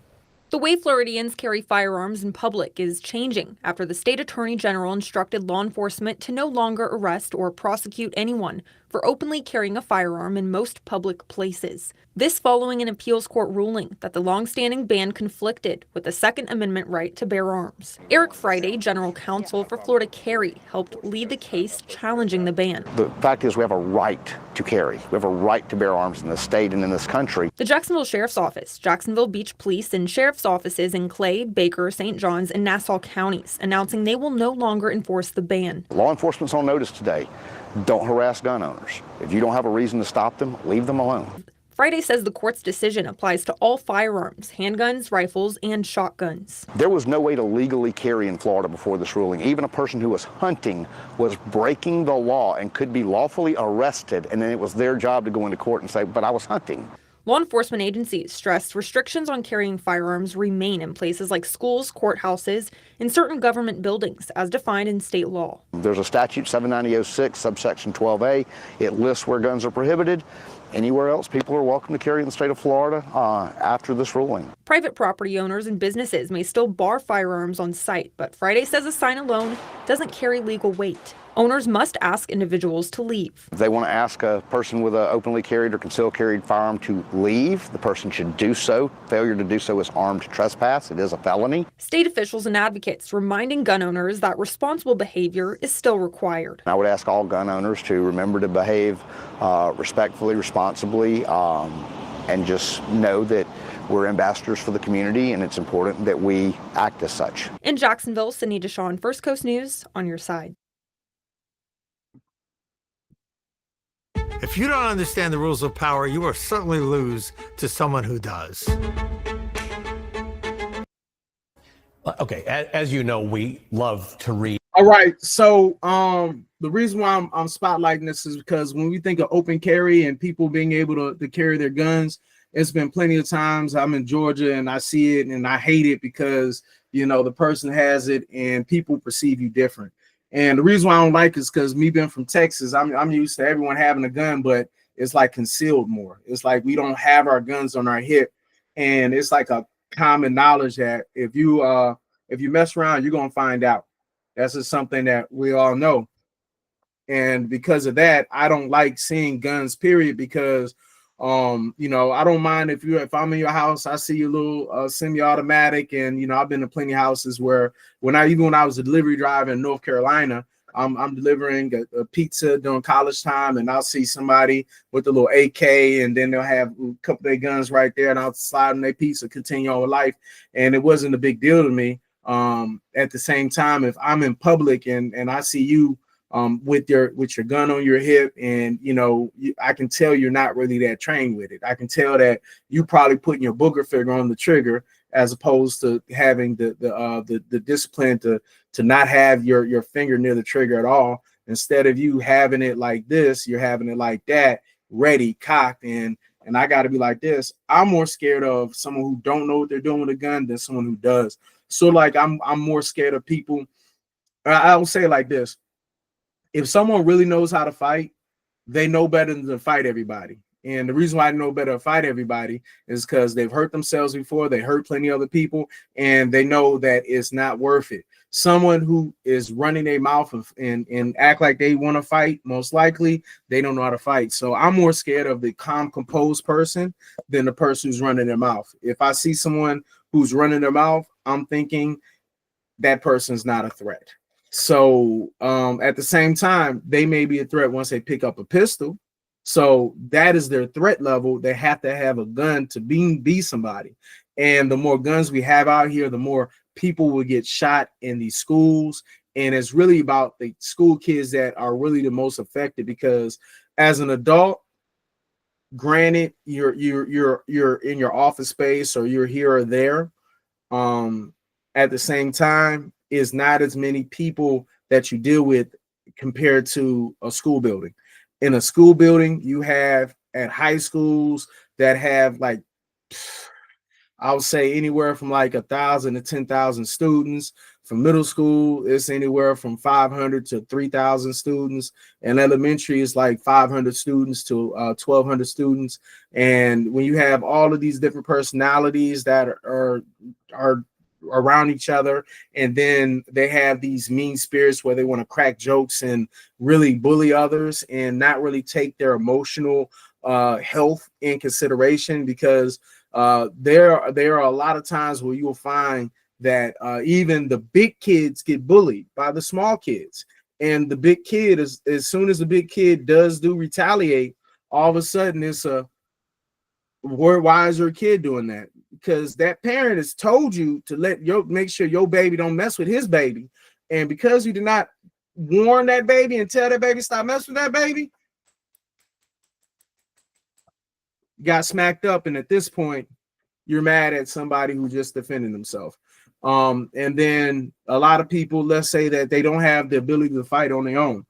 The way Floridians carry firearms in public is changing after the state attorney general instructed law enforcement to no longer arrest or prosecute anyone for openly carrying a firearm in most public places. This following an appeals court ruling that the longstanding ban conflicted with the Second Amendment right to bear arms. Eric Friday, general counsel for Florida Carry, helped lead the case challenging the ban. The fact is, we have a right to carry. We have a right to bear arms in this state and in this country. The Jacksonville Sheriff's Office, Jacksonville Beach Police, and sheriff's offices in Clay, Baker, St. Johns, and Nassau counties announcing they will no longer enforce the ban. Law enforcement's on notice today. Don't harass gun owners. If you don't have a reason to stop them, leave them alone. Friday says the court's decision applies to all firearms, handguns, rifles, and shotguns. There was no way to legally carry in Florida before this ruling. Even a person who was hunting was breaking the law and could be lawfully arrested, and then it was their job to go into court and say, but I was hunting. Law enforcement agencies stressed restrictions on carrying firearms remain in places like schools, courthouses, and certain government buildings as defined in state law. There's a statute, 79006, subsection 12A. It lists where guns are prohibited. anywhere else, people are welcome to carry in the state of Florida after this ruling. Private property owners and businesses may still bar firearms on site, but Friday says a sign alone doesn't carry legal weight. Owners must ask individuals to leave. If they want to ask a person with an openly carried or concealed carried firearm to leave, the person should do so. Failure to do so is armed trespass. It is a felony. State officials and advocates reminding gun owners that responsible behavior is still required. I would ask all gun owners to remember to behave respectfully, responsibly, and just know that we're ambassadors for the community, and it's important that we act as such. In Jacksonville, Sydney Deshawn, First Coast News, on your side. If you don't understand the rules of power, you will certainly lose to someone who does. Okay, as you know, we love to read. All right, so the reason why I'm spotlighting this is because when we think of open carry and people being able to carry their guns, it's been plenty of times I'm in Georgia and I see it and I hate it because, you know, the person has it and people perceive you different. And the reason why I don't like it is because me being from Texas, I'm used to everyone having a gun, but it's like concealed more. It's like we don't have our guns on our hip, and it's like a common knowledge that if you mess around, you're gonna find out. That's just something that we all know. And because of that, I don't like seeing guns, period, because you know, I don't mind if I'm in your house, I see your little semi-automatic, and you know, I've been to plenty of houses where when I was a delivery driver in North Carolina, I'm delivering a pizza during college time, and I'll see somebody with a little AK, and then they'll have a couple of their guns right there, and I'll slide them their pizza, continue on with life, and it wasn't a big deal to me. At the same time, if I'm in public and I see you with your gun on your hip, and you know, I can tell you're not really that trained with it. I can tell that you probably putting your booger finger on the trigger as opposed to having the discipline to not have your finger near the trigger at all. Instead of you having it like this, you're having it like that, ready, cocked, and I got to be like this. I'm more scared of someone who don't know what they're doing with a gun than someone who does. So like I'm more scared of people. I'll say it like this. If someone really knows how to fight, they know better than to fight everybody. And the reason why I know better to fight everybody is because they've hurt themselves before, they hurt plenty of other people, and they know that it's not worth it. Someone who is running their mouth and act like they want to fight, most likely they don't know how to fight. So I'm more scared of the calm, composed person than the person who's running their mouth. If I see someone who's running their mouth, I'm thinking that person's not a threat. So at the same time, they may be a threat once they pick up a pistol. So that is their threat level. They have to have a gun to be somebody. And the more guns we have out here, the more people will get shot in these schools. And it's really about the school kids that are really the most affected, because as an adult, granted, you're in your office space or you're here or there. At the same time, is not as many people that you deal with compared to a school building. In a school building, you have at high schools that have like, I would say anywhere from like 1,000 to 10,000 students. From middle school, it's anywhere from 500 to 3,000 students. And elementary is like 500 students to 1,200 students. And when you have all of these different personalities that are around each other, and then they have these mean spirits where they want to crack jokes and really bully others and not really take their emotional health in consideration, because there are a lot of times where you will find that even the big kids get bullied by the small kids, and the big kid is, as soon as the big kid does retaliate, all of a sudden it's a why is your kid doing that? Because that parent has told you to make sure your baby don't mess with his baby. And because you did not warn that baby and tell that baby stop messing with that baby, got smacked up. And at this point, you're mad at somebody who just defended themselves. And then a lot of people, let's say that they don't have the ability to fight on their own.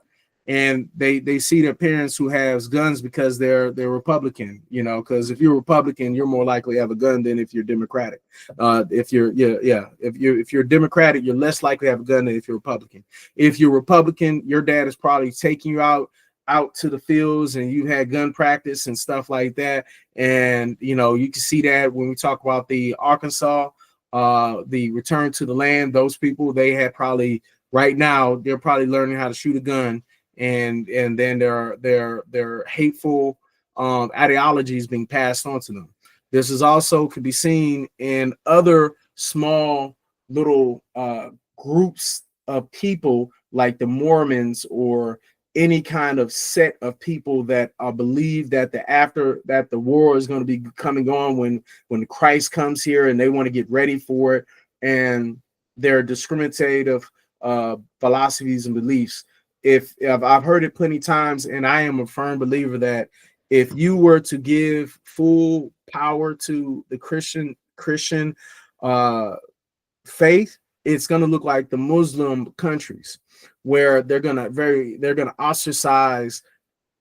And they see their parents who has guns because they're Republican, you know, because if you're Republican, you're more likely to have a gun than if you're Democratic. If you're Democratic, you're less likely to have a gun than if you're Republican. If you're Republican, your dad is probably taking you out out to the fields and you had gun practice and stuff like that. And, you know, you can see that when we talk about the Arkansas, the return to the land, those people, they had probably right now, they're probably learning how to shoot a gun. And then their hateful ideologies being passed on to them. This is also could be seen in other small little groups of people like the Mormons or any kind of set of people that believe that the war is going to be coming on when Christ comes here, and they want to get ready for it, and their discriminative philosophies and beliefs. If I've heard it plenty times, and I am a firm believer that if you were to give full power to the Christian faith, it's going to look like the Muslim countries, where they're going to ostracize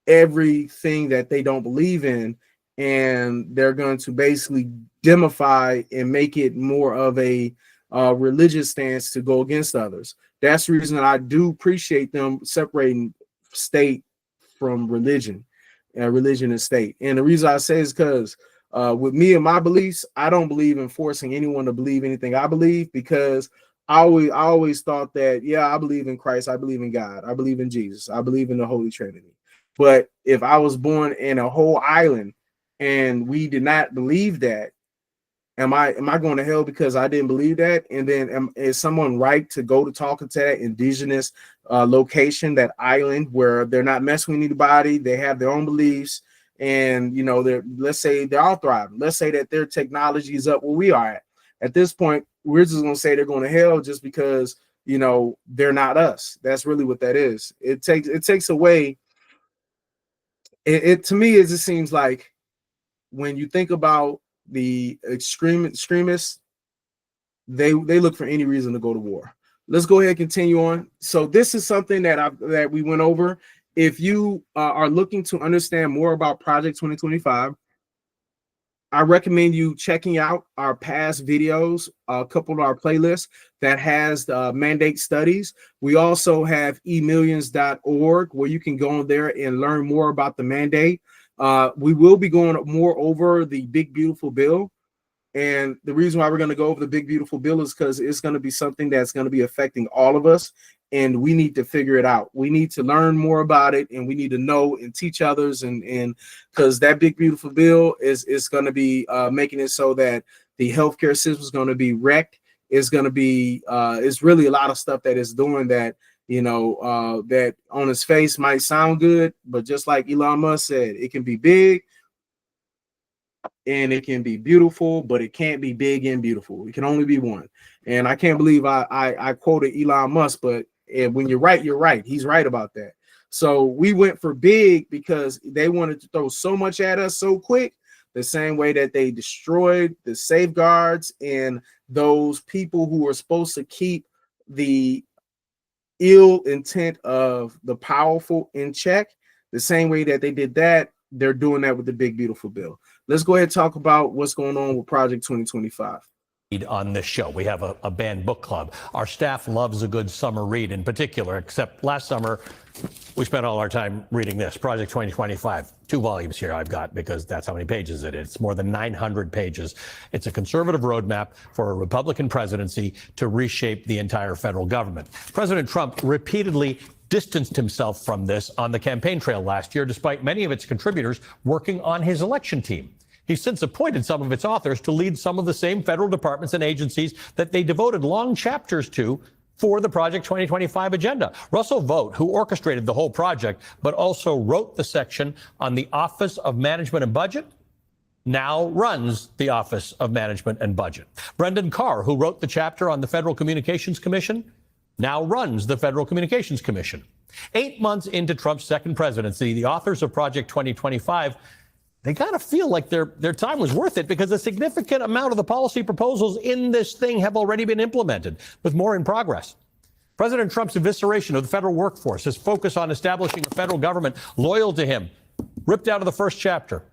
everything that they don't believe in, and they're going to basically demify and make it more of a religious stance to go against others. That's the reason that I do appreciate them separating state from religion, religion and state. And the reason I say is because with me and my beliefs, I don't believe in forcing anyone to believe anything I believe, because I always thought that, yeah, I believe in Christ, I believe in God, I believe in Jesus, I believe in the Holy Trinity. But if I was born in a whole island and we did not believe that, am I going to hell because I didn't believe that? And then is someone right to go to talking to that indigenous location, that island, where they're not messing with anybody, they have their own beliefs, and you know, let's say they're all thriving, let's say that their technology is up where we are at this point, we're just going to say they're going to hell just because, you know, they're not us. That's really what that is. It takes away. To me, it just seems like when you think about the extremists, they look for any reason to go to war. Let's go ahead and continue on. So this is something that we went over. If you are looking to understand more about Project 2025, I recommend you checking out our past videos, a couple of our playlists that has the mandate studies. We also have emillions.org, where you can go on there and learn more about the mandate. We will be going more over the big, beautiful bill. And the reason why we're going to go over the big, beautiful bill is because it's going to be something that's going to be affecting all of us. And we need to figure it out. We need to learn more about it, and we need to know and teach others. And because that big, beautiful bill is going to be making it so that the healthcare system is going to be wrecked. It's going to be it's really a lot of stuff that is doing that, you know, that on its face might sound good, but just like Elon Musk said, it can be big and it can be beautiful, but it can't be big and beautiful. It can only be one. And I can't believe I quoted Elon Musk, but when you're right, you're right. He's right about that. So we went for big because they wanted to throw so much at us so quick, the same way that they destroyed the safeguards and those people who were supposed to keep the ill intent of the powerful in check. The same way that they did that, they're doing that with the big, beautiful bill. Let's go ahead and talk about what's going on with Project 2025. On this show, we have a banned book club. Our staff loves a good summer read in particular, except last summer we spent all our time reading this, Project 2025. 2 volumes here I've got, because that's how many pages it is. It's more than 900 pages. It's a conservative roadmap for a Republican presidency to reshape the entire federal government. President Trump repeatedly distanced himself from this on the campaign trail last year, despite many of its contributors working on his election team. He's since appointed some of its authors to lead some of the same federal departments and agencies that they devoted long chapters to for the Project 2025 agenda. Russell Vought, who orchestrated the whole project, but also wrote the section on the Office of Management and Budget, now runs the Office of Management and Budget. Brendan Carr, who wrote the chapter on the Federal Communications Commission, now runs the Federal Communications Commission. 8 months into Trump's second presidency, the authors of Project 2025, they gotta feel like their time was worth it, because a significant amount of the policy proposals in this thing have already been implemented, with more in progress. President Trump's evisceration of the federal workforce, his focus on establishing a federal government loyal to him, ripped out of the first chapter.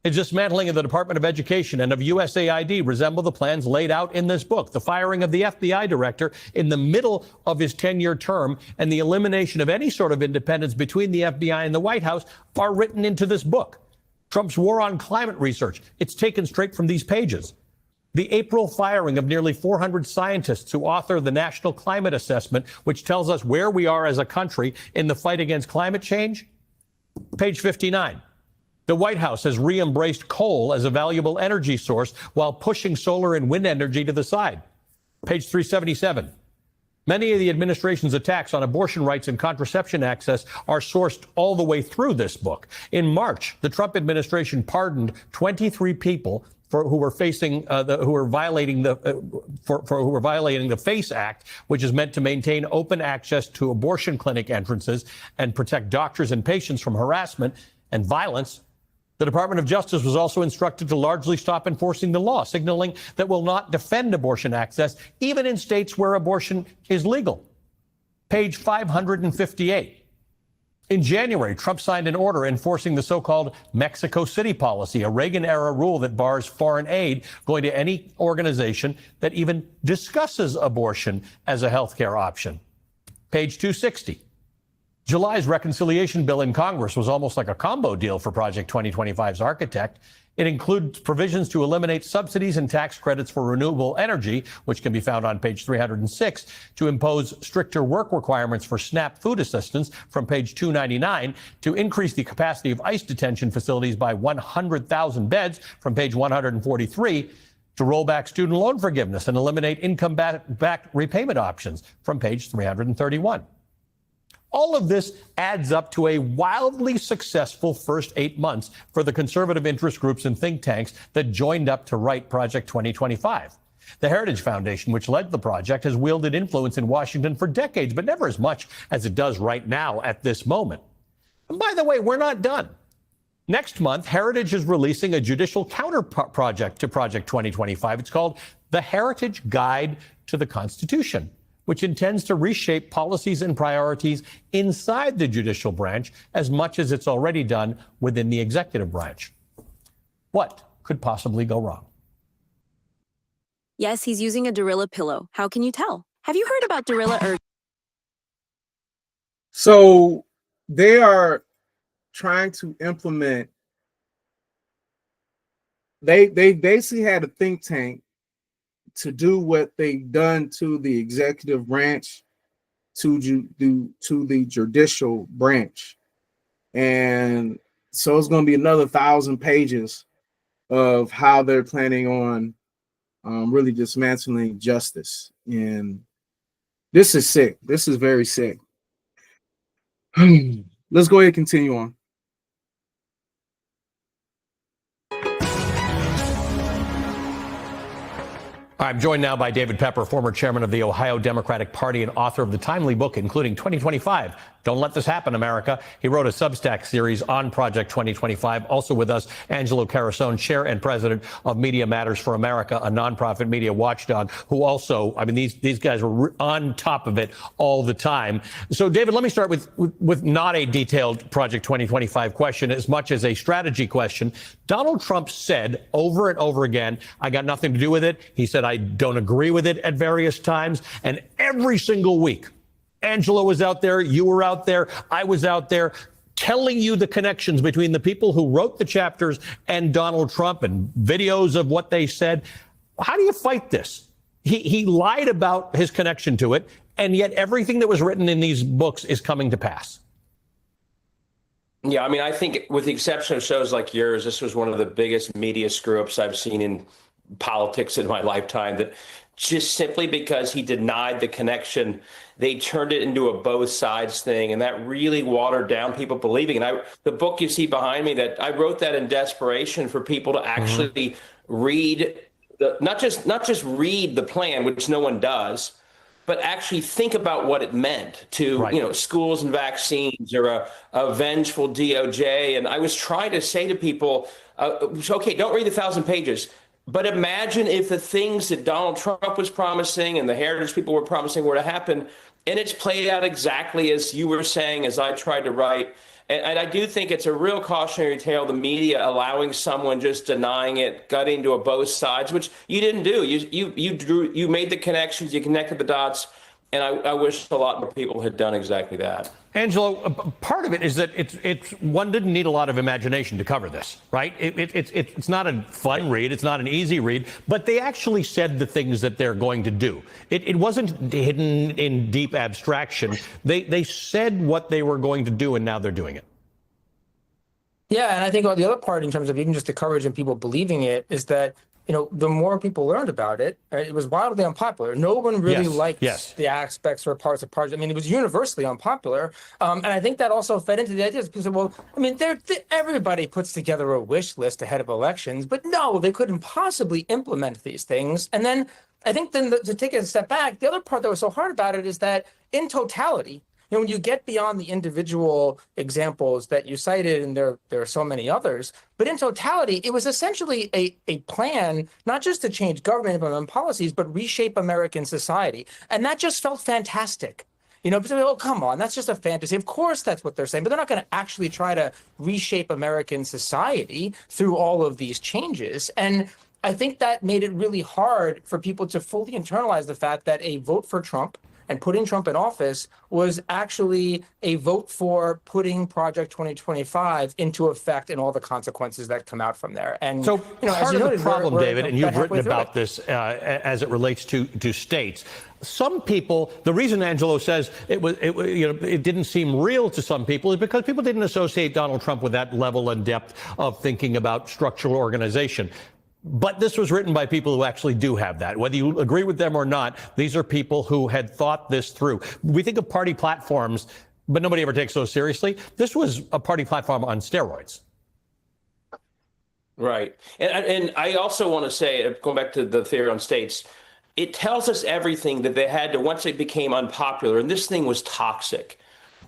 His dismantling of the Department of Education and of USAID resemble the plans laid out in this book. The firing of the FBI director in the middle of his 10-year term and the elimination of any sort of independence between the FBI and the White House are written into this book. Trump's war on climate research, it's taken straight from these pages. The April firing of nearly 400 scientists who author the National Climate Assessment, which tells us where we are as a country in the fight against climate change. Page 59. The White House has re-embraced coal as a valuable energy source while pushing solar and wind energy to the side. Page 377. Many of the administration's attacks on abortion rights and contraception access are sourced all the way through this book. In March, the Trump administration pardoned 23 people who were violating the FACE Act, which is meant to maintain open access to abortion clinic entrances and protect doctors and patients from harassment and violence. The Department of Justice was also instructed to largely stop enforcing the law, signaling that will not defend abortion access, even in states where abortion is legal. Page 558. In January, Trump signed an order enforcing the so-called Mexico City policy, a Reagan-era rule that bars foreign aid going to any organization that even discusses abortion as a healthcare option. Page 260. July's reconciliation bill in Congress was almost like a combo deal for Project 2025's architect. It includes provisions to eliminate subsidies and tax credits for renewable energy, which can be found on page 306, to impose stricter work requirements for SNAP food assistance from page 299, to increase the capacity of ICE detention facilities by 100,000 beds from page 143, to roll back student loan forgiveness and eliminate income-backed repayment options from page 331. All of this adds up to a wildly successful first 8 months for the conservative interest groups and think tanks that joined up to write Project 2025. The Heritage Foundation, which led the project, has wielded influence in Washington for decades, but never as much as it does right now at this moment. And by the way, we're not done. Next month, Heritage is releasing a judicial counter project to Project 2025. It's called The Heritage Guide to the Constitution, which intends to reshape policies and priorities inside the judicial branch as much as it's already done within the executive branch. What could possibly go wrong? Yes, he's using a Dorilla pillow. How can you tell? Have you heard about Dorilla? So they are trying to implement, they basically had a think tank to do what they've done to the executive branch, to the judicial branch. And so it's going to be another 1,000 pages of how they're planning on really dismantling justice. And this is sick. This is very sick. Let's go ahead and continue on. I'm joined now by David Pepper, former chairman of the Ohio Democratic Party and author of the timely book, including 2025, Don't Let This Happen, America. He wrote a Substack series on Project 2025. Also with us, Angelo Carasone, chair and president of Media Matters for America, a nonprofit media watchdog, who also, I mean, these guys were on top of it all the time. So, David, let me start with not a detailed Project 2025 question as much as a strategy question. Donald Trump said over and over again, I got nothing to do with it. He said, I don't agree with it at various times. And every single week, Angelo was out there, you were out there, I was out there, telling you the connections between the people who wrote the chapters and Donald Trump and videos of what they said. How do you fight this? He lied about his connection to it, and yet everything that was written in these books is coming to pass. Yeah, I mean, I think with the exception of shows like yours, this was one of the biggest media screw-ups I've seen in politics in my lifetime, that just simply because he denied the connection, they turned it into a both sides thing, and that really watered down people believing. And the book you see behind me, that I wrote that in desperation for people to actually read, not just read the plan, which no one does, but actually think about what it meant to, schools and vaccines, or a vengeful DOJ. And I was trying to say to people, okay, don't read the 1,000 pages. But imagine if the things that Donald Trump was promising and the Heritage people were promising were to happen, and it's played out exactly as you were saying, as I tried to write. And I do think it's a real cautionary tale, the media allowing someone just denying it, gutting to both sides, which you didn't do. You made the connections, you connected the dots, and I wish a lot more people had done exactly that. Angelo, part of it is that it's one didn't need a lot of imagination to cover this, right? It's not a fun read, it's not an easy read, but they actually said the things that they're going to do. It wasn't hidden in deep abstraction. They said what they were going to do, and now they're doing it. Yeah, and I think the other part in terms of even just the coverage and people believing it is that, you know, the more people learned about it, right, it was wildly unpopular. No one really liked the aspects or parts of Project. I mean, it was universally unpopular. And I think that also fed into the ideas. People said, well, I mean, everybody puts together a wish list ahead of elections, but no, they couldn't possibly implement these things. And then I think to take a step back, the other part that was so hard about it is that in totality, you know, when you get beyond the individual examples that you cited, and there are so many others, but in totality, it was essentially a plan, not just to change government implement policies, but reshape American society. And that just felt fantastic. You know, oh, come on, that's just a fantasy. Of course, that's what they're saying, but they're not going to actually try to reshape American society through all of these changes. And I think that made it really hard for people to fully internalize the fact that a vote for Trump and putting Trump in office was actually a vote for putting Project 2025 into effect and all the consequences that come out from there. And so you know, part of the problem, David, and you've written about this as it relates to states. Some people, the reason Angelo says it didn't seem real to some people is because people didn't associate Donald Trump with that level and depth of thinking about structural organization. But this was written by people who actually do have that. Whether you agree with them or not, these are people who had thought this through. We think of party platforms, but nobody ever takes those seriously. This was a party platform on steroids. Right. And I also want to say, going back to the theory on states, it tells us everything that they had to, once it became unpopular, and this thing was toxic.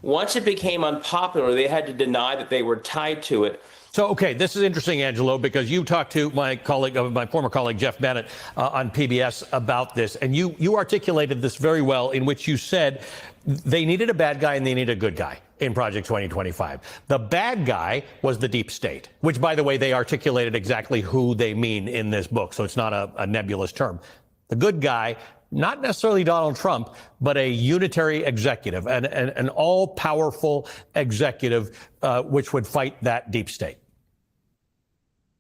Once it became unpopular, they had to deny that they were tied to it. So, okay, this is interesting, Angelo, because you talked to my former colleague, Jeff Bennett, on PBS about this, and you articulated this very well, in which you said they needed a bad guy and they needed a good guy in Project 2025. The bad guy was the deep state, which, by the way, they articulated exactly who they mean in this book, so it's not a nebulous term. The good guy, not necessarily Donald Trump, but a unitary executive, an all-powerful executive which would fight that deep state.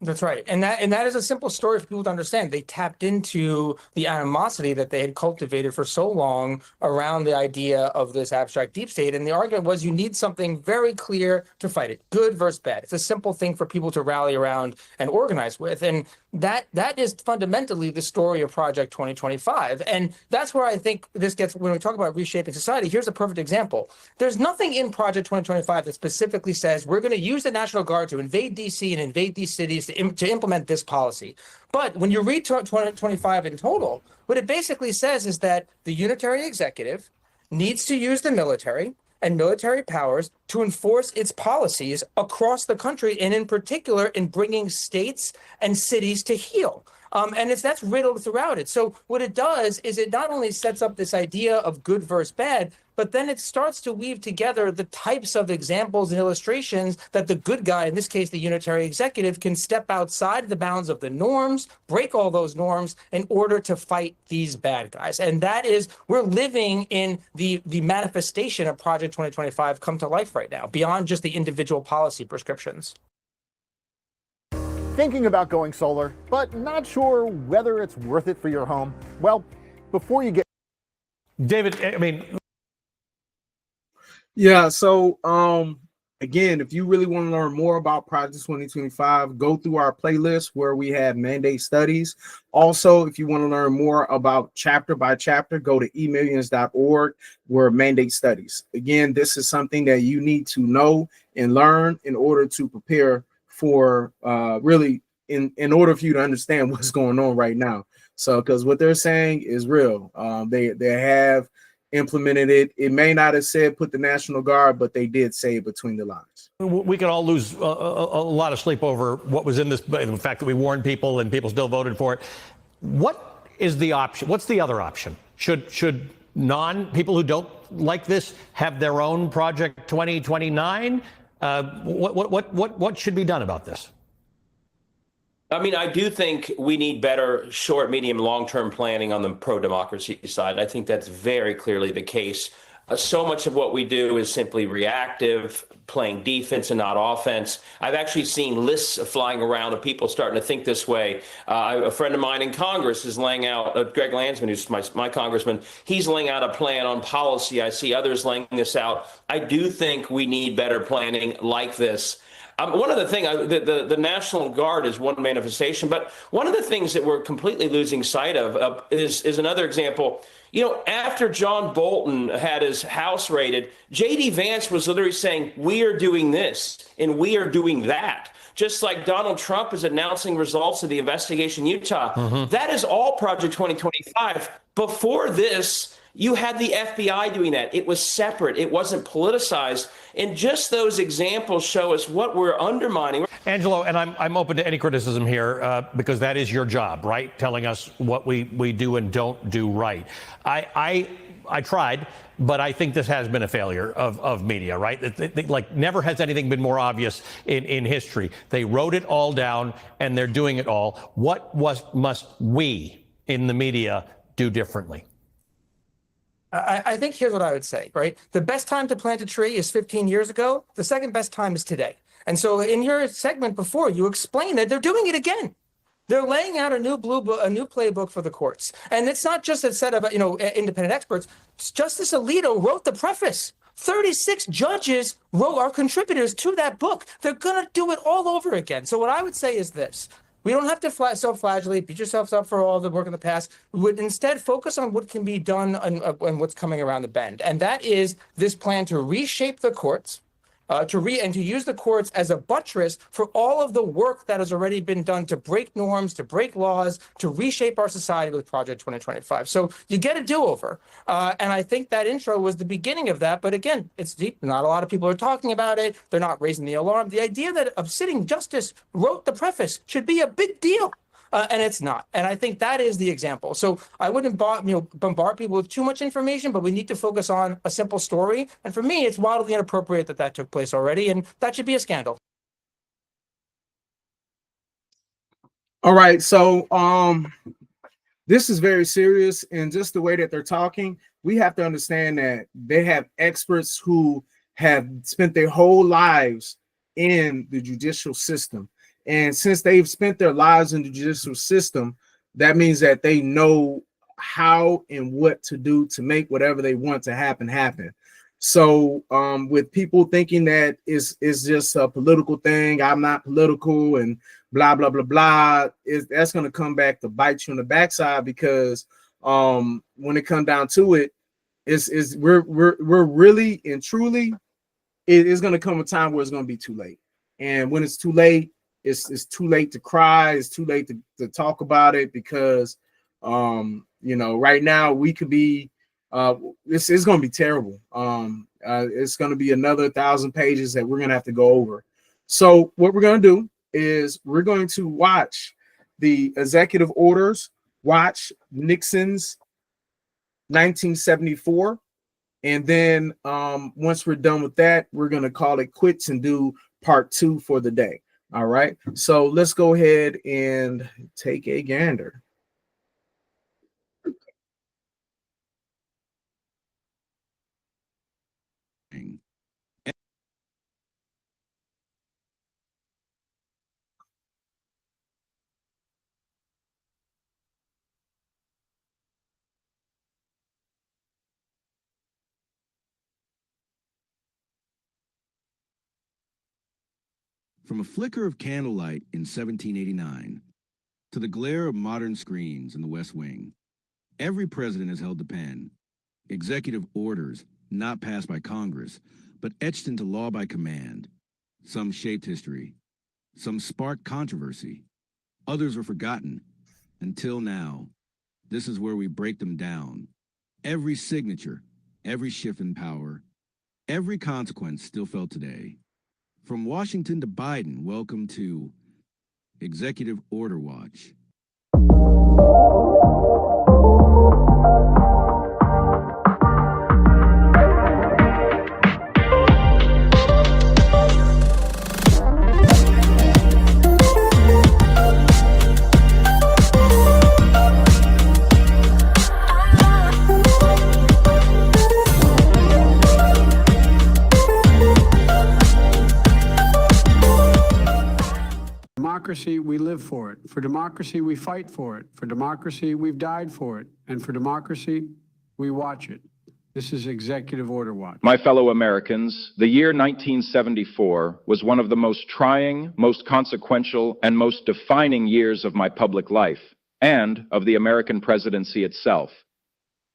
That's right. And that is a simple story for people to understand. They tapped into the animosity that they had cultivated for so long around the idea of this abstract deep state. And the argument was you need something very clear to fight it. Good versus bad. It's a simple thing for people to rally around and organize with. And that is fundamentally the story of Project 2025. And that's where I think this gets, when we talk about reshaping society, here's a perfect example. There's nothing in Project 2025 that specifically says we're going to use the National Guard to invade D.C. and invade these cities to implement this policy. But when you read 2025 in total, what it basically says is that the unitary executive needs to use the military and military powers to enforce its policies across the country, and in particular in bringing states and cities to heel. And that's riddled throughout it. So what it does is it not only sets up this idea of good versus bad, but then it starts to weave together the types of examples and illustrations that the good guy, in this case, the unitary executive, can step outside the bounds of the norms, break all those norms in order to fight these bad guys. And that is, we're living in the manifestation of Project 2025 come to life right now, beyond just the individual policy prescriptions. Thinking about going solar, but not sure whether it's worth it for your home? Well, before you get... David, I mean... Yeah, so again, if you really want to learn more about Project 2025, go through our playlist where we have mandate studies. Also, if you want to learn more about chapter by chapter, go to emillions.org where mandate studies. Again, this is something that you need to know and learn in order to prepare for really in order for you to understand what's going on right now. So because what they're saying is real. They have implemented it. It may not have said put the National Guard, but they did say it between the lines. We could all lose a lot of sleep over what was in this, the fact that we warned people and people still voted for it. What is the option? What's the other option? Should people who don't like this have their own Project 2029? What should be done about this? I mean, I do think we need better short, medium, long-term planning on the pro-democracy side. I think that's very clearly the case. So much of what we do is simply reactive, playing defense and not offense. I've actually seen lists flying around of people starting to think this way. A friend of mine in Congress is laying out, Greg Landsman, who's my congressman, he's laying out a plan on policy. I see others laying this out. I do think we need better planning like this. One of the things, the National Guard is one manifestation, but one of the things that we're completely losing sight of is another example. You know, after John Bolton had his house raided, J.D. Vance was literally saying, we are doing this and we are doing that. Just like Donald Trump is announcing results of the investigation in Utah. That is all Project 2025. Before this, you had the FBI doing that. It was separate. It wasn't politicized. And just those examples show us what we're undermining. Angelo, and I'm open to any criticism here because that is your job, right? Telling us what we do and don't do right. I tried, but I think this has been a failure of media, right? Like never has anything been more obvious in history. They wrote it all down and they're doing it all. What must we in the media do differently? I think here's what I would say, right? The best time to plant a tree is 15 years ago. The second best time is today. And so in your segment before, you explained that they're doing it again. They're laying out a new playbook for the courts. And it's not just a set of, independent experts. Justice Alito wrote the preface. 36 judges are contributors to that book. They're going to do it all over again. So what I would say is this. We don't have to self-flagellate, beat yourselves up for all the work in the past. We would instead focus on what can be done and what's coming around the bend. And that is this plan to reshape the courts, and to use the courts as a buttress for all of the work that has already been done to break norms, to break laws, to reshape our society with Project 2025. So you get a do-over. And I think that intro was the beginning of that. But again, it's deep. Not a lot of people are talking about it. They're not raising the alarm. The idea that a sitting justice wrote the preface should be a big deal. And it's not. And I think that is the example. So I wouldn't bombard people with too much information, but we need to focus on a simple story. And for me, it's wildly inappropriate that took place already. And that should be a scandal. All right. So this is very serious. And just the way that they're talking, we have to understand that they have experts who have spent their whole lives in the judicial system. And since they've spent their lives in the judicial system, that means that they know how and what to do to make whatever they want to happen. So with people thinking that it's just a political thing, I'm not political and blah, blah, blah, blah, that's going to come back to bite you in the backside because when it comes down to it, we're really and truly, it is going to come a time where it's going to be too late. And when it's too late, it's too late to cry. It's too late to talk about it because, right now we could be, this is going to be terrible. It's going to be another 1,000 pages that we're going to have to go over. So what we're going to do is we're going to watch the executive orders, watch Nixon's 1974. And then once we're done with that, we're going to call it quits and do part 2 for the day. All right, so let's go ahead and take a gander. From a flicker of candlelight in 1789 to the glare of modern screens in the West Wing, every president has held the pen. Executive orders not passed by Congress, but etched into law by command. Some shaped history. Some sparked controversy. Others were forgotten. Until now, this is where we break them down. Every signature, every shift in power, every consequence still felt today. From Washington to Biden, welcome to Executive Order Watch. democracy, we live for it. For democracy, we fight for it. For democracy, we've died for it. And for democracy, we watch it. This is Executive Order Watch. My fellow Americans, the year 1974 was one of the most trying, most consequential, and most defining years of my public life, and of the American presidency itself.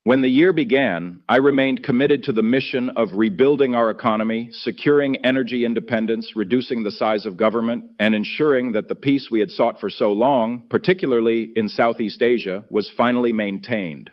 When the year began, I remained committed to the mission of rebuilding our economy, securing energy independence, reducing the size of government, and ensuring that the peace we had sought for so long, particularly in Southeast Asia, was finally maintained.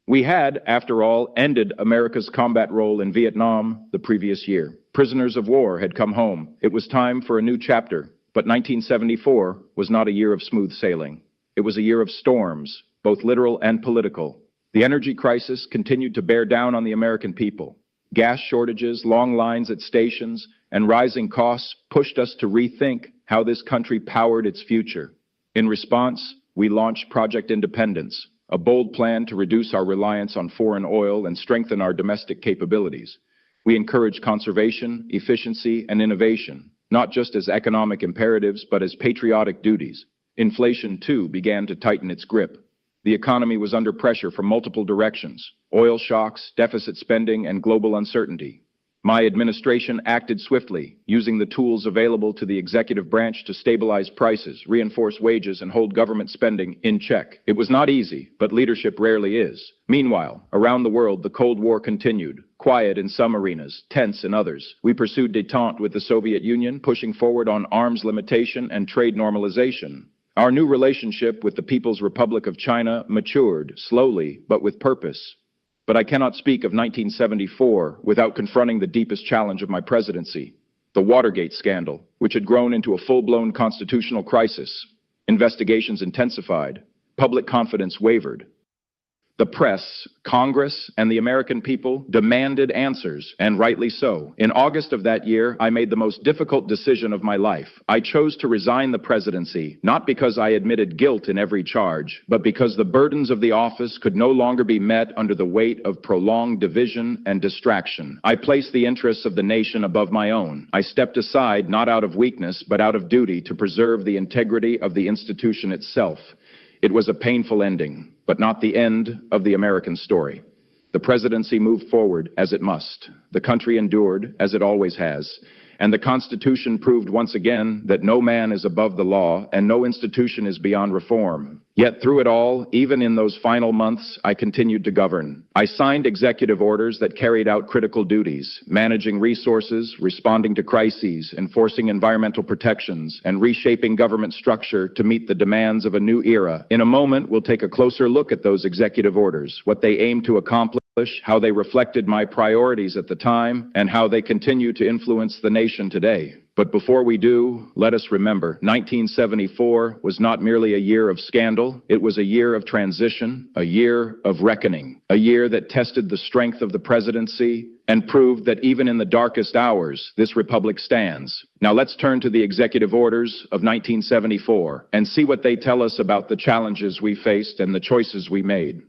We had, after all, ended America's combat role in Vietnam the previous year. Prisoners of war had come home. It was time for a new chapter. But 1974 was not a year of smooth sailing. It was a year of storms, both literal and political. The energy crisis continued to bear down on the American people. Gas shortages, long lines at stations, and rising costs pushed us to rethink how this country powered its future. In response, we launched Project Independence, a bold plan to reduce our reliance on foreign oil and strengthen our domestic capabilities. We encouraged conservation, efficiency, and innovation, not just as economic imperatives, but as patriotic duties. Inflation, too, began to tighten its grip. The economy was under pressure from multiple directions: oil shocks, deficit spending, and global uncertainty. My administration acted swiftly, using the tools available to the executive branch to stabilize prices, reinforce wages, and hold government spending in check. It was not easy, but leadership rarely is. Meanwhile, around the world, the Cold War continued. Quiet in some arenas, tense in others. We pursued détente with the Soviet Union, pushing forward on arms limitation and trade normalization. Our new relationship with the People's Republic of China matured, slowly, but with purpose. But I cannot speak of 1974 without confronting the deepest challenge of my presidency, the Watergate scandal, which had grown into a full-blown constitutional crisis. Investigations intensified. Public confidence wavered. The press, Congress, and the American people demanded answers, and rightly so. In August of that year, I made the most difficult decision of my life. I chose to resign the presidency, not because I admitted guilt in every charge, but because the burdens of the office could no longer be met under the weight of prolonged division and distraction. I placed the interests of the nation above my own. I stepped aside, not out of weakness, but out of duty to preserve the integrity of the institution itself. It was a painful ending, but not the end of the American story. The presidency moved forward as it must. The country endured, as it always has. And the Constitution proved once again that no man is above the law and no institution is beyond reform. Yet through it all, even in those final months, I continued to govern. I signed executive orders that carried out critical duties, managing resources, responding to crises, enforcing environmental protections, and reshaping government structure to meet the demands of a new era. In a moment, we'll take a closer look at those executive orders, what they aim to accomplish, how they reflected my priorities at the time, and how they continue to influence the nation today. But before we do, let us remember, 1974 was not merely a year of scandal. It was a year of transition, a year of reckoning, a year that tested the strength of the presidency and proved that even in the darkest hours, this republic stands. Now let's turn to the executive orders of 1974 and see what they tell us about the challenges we faced and the choices we made.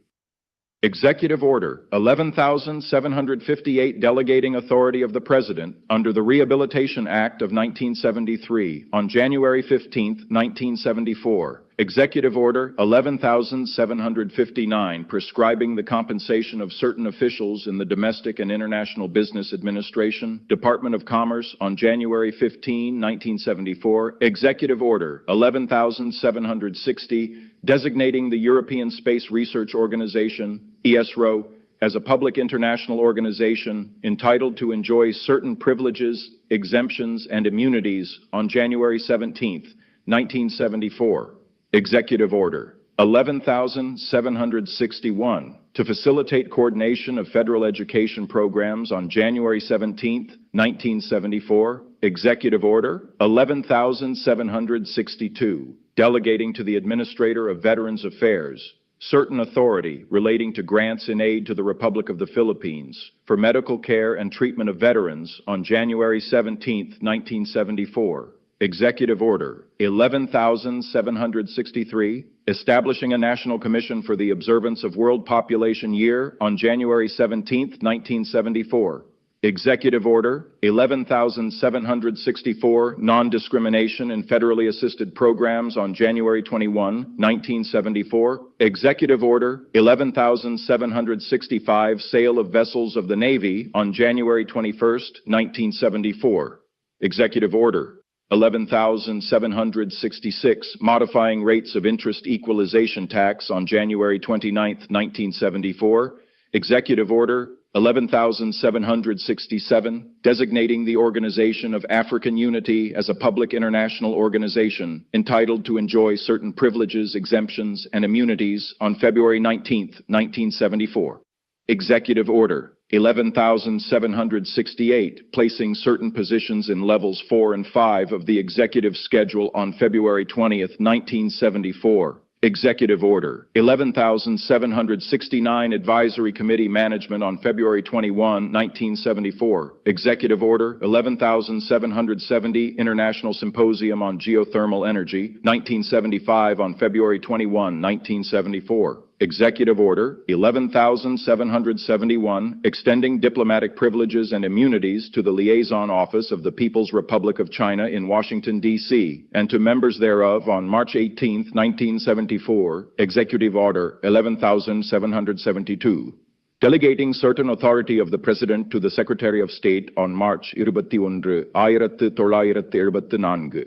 Executive Order 11,758 delegating authority of the President under the Rehabilitation Act of 1973 on January 15, 1974. Executive Order 11,759 prescribing the compensation of certain officials in the Domestic and International Business Administration, Department of Commerce on January 15, 1974. Executive Order 11,760 designating the European Space Research Organization, ESRO, as a public international organization entitled to enjoy certain privileges, exemptions, and immunities on January 17, 1974. Executive Order 11,761 to facilitate coordination of federal education programs on January 17, 1974. Executive Order 11,762 delegating to the Administrator of Veterans Affairs certain authority relating to grants in aid to the Republic of the Philippines for medical care and treatment of veterans on January 17, 1974. Executive Order 11,763, establishing a National Commission for the Observance of World Population Year on January 17, 1974. Executive Order 11,764, Non-Discrimination in Federally Assisted Programs on January 21, 1974. Executive Order 11,765, Sale of Vessels of the Navy on January 21, 1974. Executive Order 11,766, Modifying Rates of Interest Equalization Tax on January 29, 1974. Executive Order 11,767, designating the Organization of African Unity as a public international organization entitled to enjoy certain privileges, exemptions, and immunities on February 19, 1974. Executive Order 11,768, placing certain positions in levels 4 and 5 of the executive schedule on February 20, 1974. Executive Order 11,769, Advisory Committee Management on February 21, 1974. Executive Order 11,770, International Symposium on Geothermal Energy, 1975 on February 21, 1974. Executive Order 11,771, extending diplomatic privileges and immunities to the Liaison Office of the People's Republic of China in Washington, D.C., and to members thereof on March 18, 1974. Executive Order 11,772. Delegating certain authority of the President to the Secretary of State on March 21, 1974.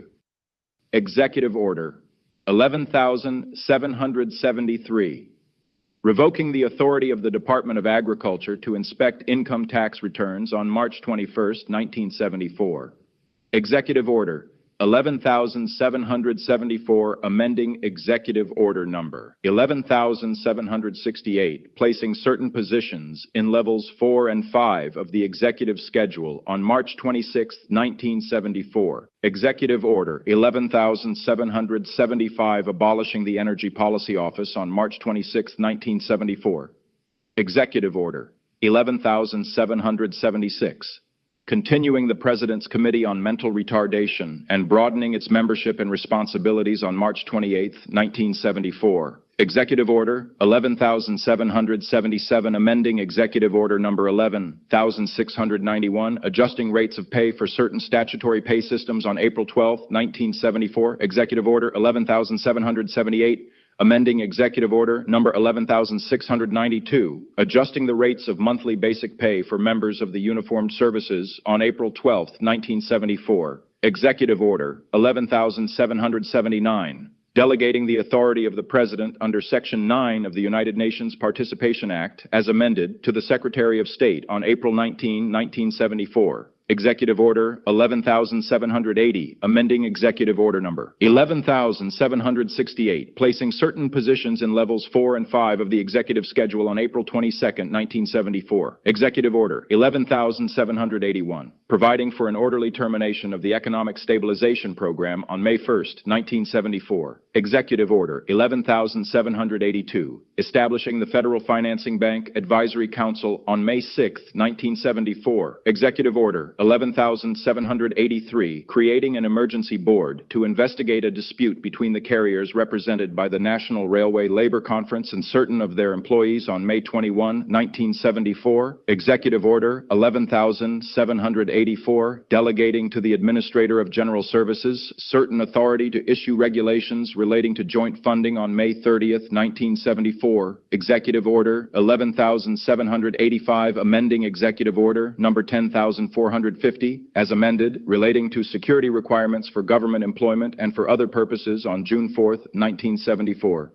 Executive Order 11,773. Revoking the authority of the Department of Agriculture to inspect income tax returns on March 21, 1974. Executive Order 11,774, amending Executive Order Number 11,768, placing certain positions in levels 4 and 5 of the Executive Schedule on March 26, 1974. Executive Order 11,775, abolishing the Energy Policy Office on March 26, 1974. Executive Order 11,776. Continuing the President's Committee on Mental Retardation and broadening its membership and responsibilities on March 28, 1974. Executive Order 11,777, amending Executive Order Number 11,691, adjusting rates of pay for certain statutory pay systems on April 12, 1974. Executive Order 11,778, amending Executive Order Number 11,692, adjusting the rates of monthly basic pay for members of the Uniformed Services on April 12, 1974. Executive Order 11,779, delegating the authority of the President under Section 9 of the United Nations Participation Act, as amended, to the Secretary of State on April 19, 1974. Executive Order 11,780, amending Executive Order Number 11,768, placing certain positions in levels 4 and 5 of the Executive Schedule on April 22, 1974. Executive Order 11,781, providing for an orderly termination of the Economic Stabilization Program on May 1, 1974. Executive Order 11,782, establishing the Federal Financing Bank Advisory Council on May 6, 1974. Executive Order 11,783, creating an emergency board to investigate a dispute between the carriers represented by the National Railway Labor Conference and certain of their employees on May 21, 1974. Executive Order 11,784, delegating to the Administrator of General Services certain authority to issue regulations relating to joint funding on May 30, 1974. Executive Order 11,785, amending Executive Order Number 10,450, as amended, relating to security requirements for government employment and for other purposes on June 4, 1974.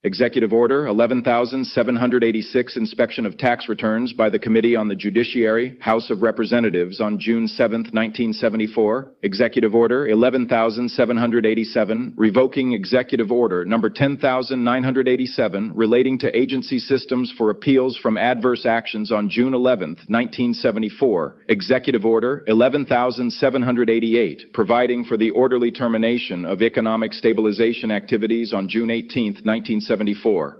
Executive Order 11,786, inspection of tax returns by the Committee on the Judiciary, House of Representatives on June 7, 1974. Executive Order 11,787, revoking Executive Order Number 10,987, relating to agency systems for appeals from adverse actions on June 11, 1974. Executive Order 11,788, providing for the orderly termination of economic stabilization activities on June 18, 1974.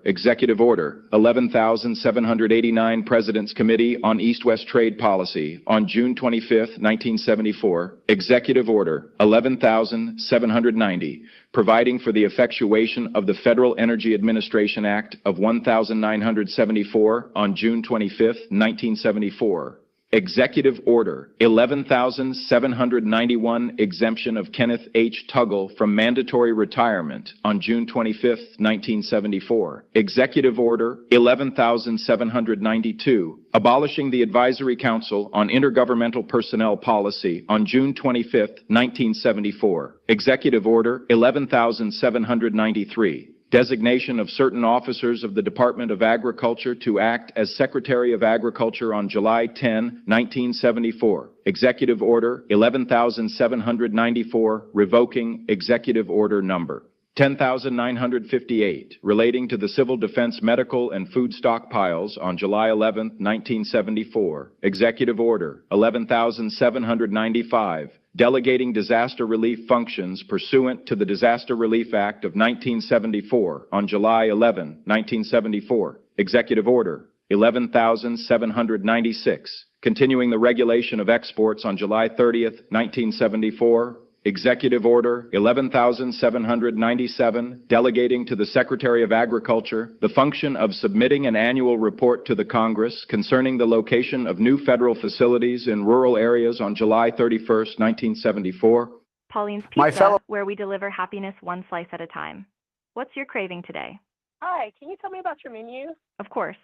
Executive Order 11,789, President's Committee on East-West Trade Policy on June 25, 1974. Executive Order 11,790, providing for the effectuation of the Federal Energy Administration Act of 1974 on June 25, 1974. Executive Order 11,791 exemption of Kenneth H. Tuggle from mandatory retirement on June 25, 1974. Executive Order 11,792 abolishing the Advisory Council on Intergovernmental Personnel Policy on June 25, 1974. Executive Order 11,793 designation of certain officers of the Department of Agriculture to act as Secretary of Agriculture on July 10, 1974. Executive Order 11,794, revoking Executive Order Number 10,958, relating to the Civil Defense Medical and Food Stockpiles on July 11, 1974. Executive Order 11,795, delegating disaster relief functions pursuant to the Disaster Relief Act of 1974 on July 11, 1974. Executive Order 11,796, continuing the regulation of exports on July 30th, 1974. Executive Order 11,797, delegating to the Secretary of Agriculture the function of submitting an annual report to the Congress concerning the location of new federal facilities in rural areas on July 31st, 1974. Pauline's Pizza, where we deliver happiness one slice at a time. What's your craving today? Hi, can you tell me about your menu? Of course.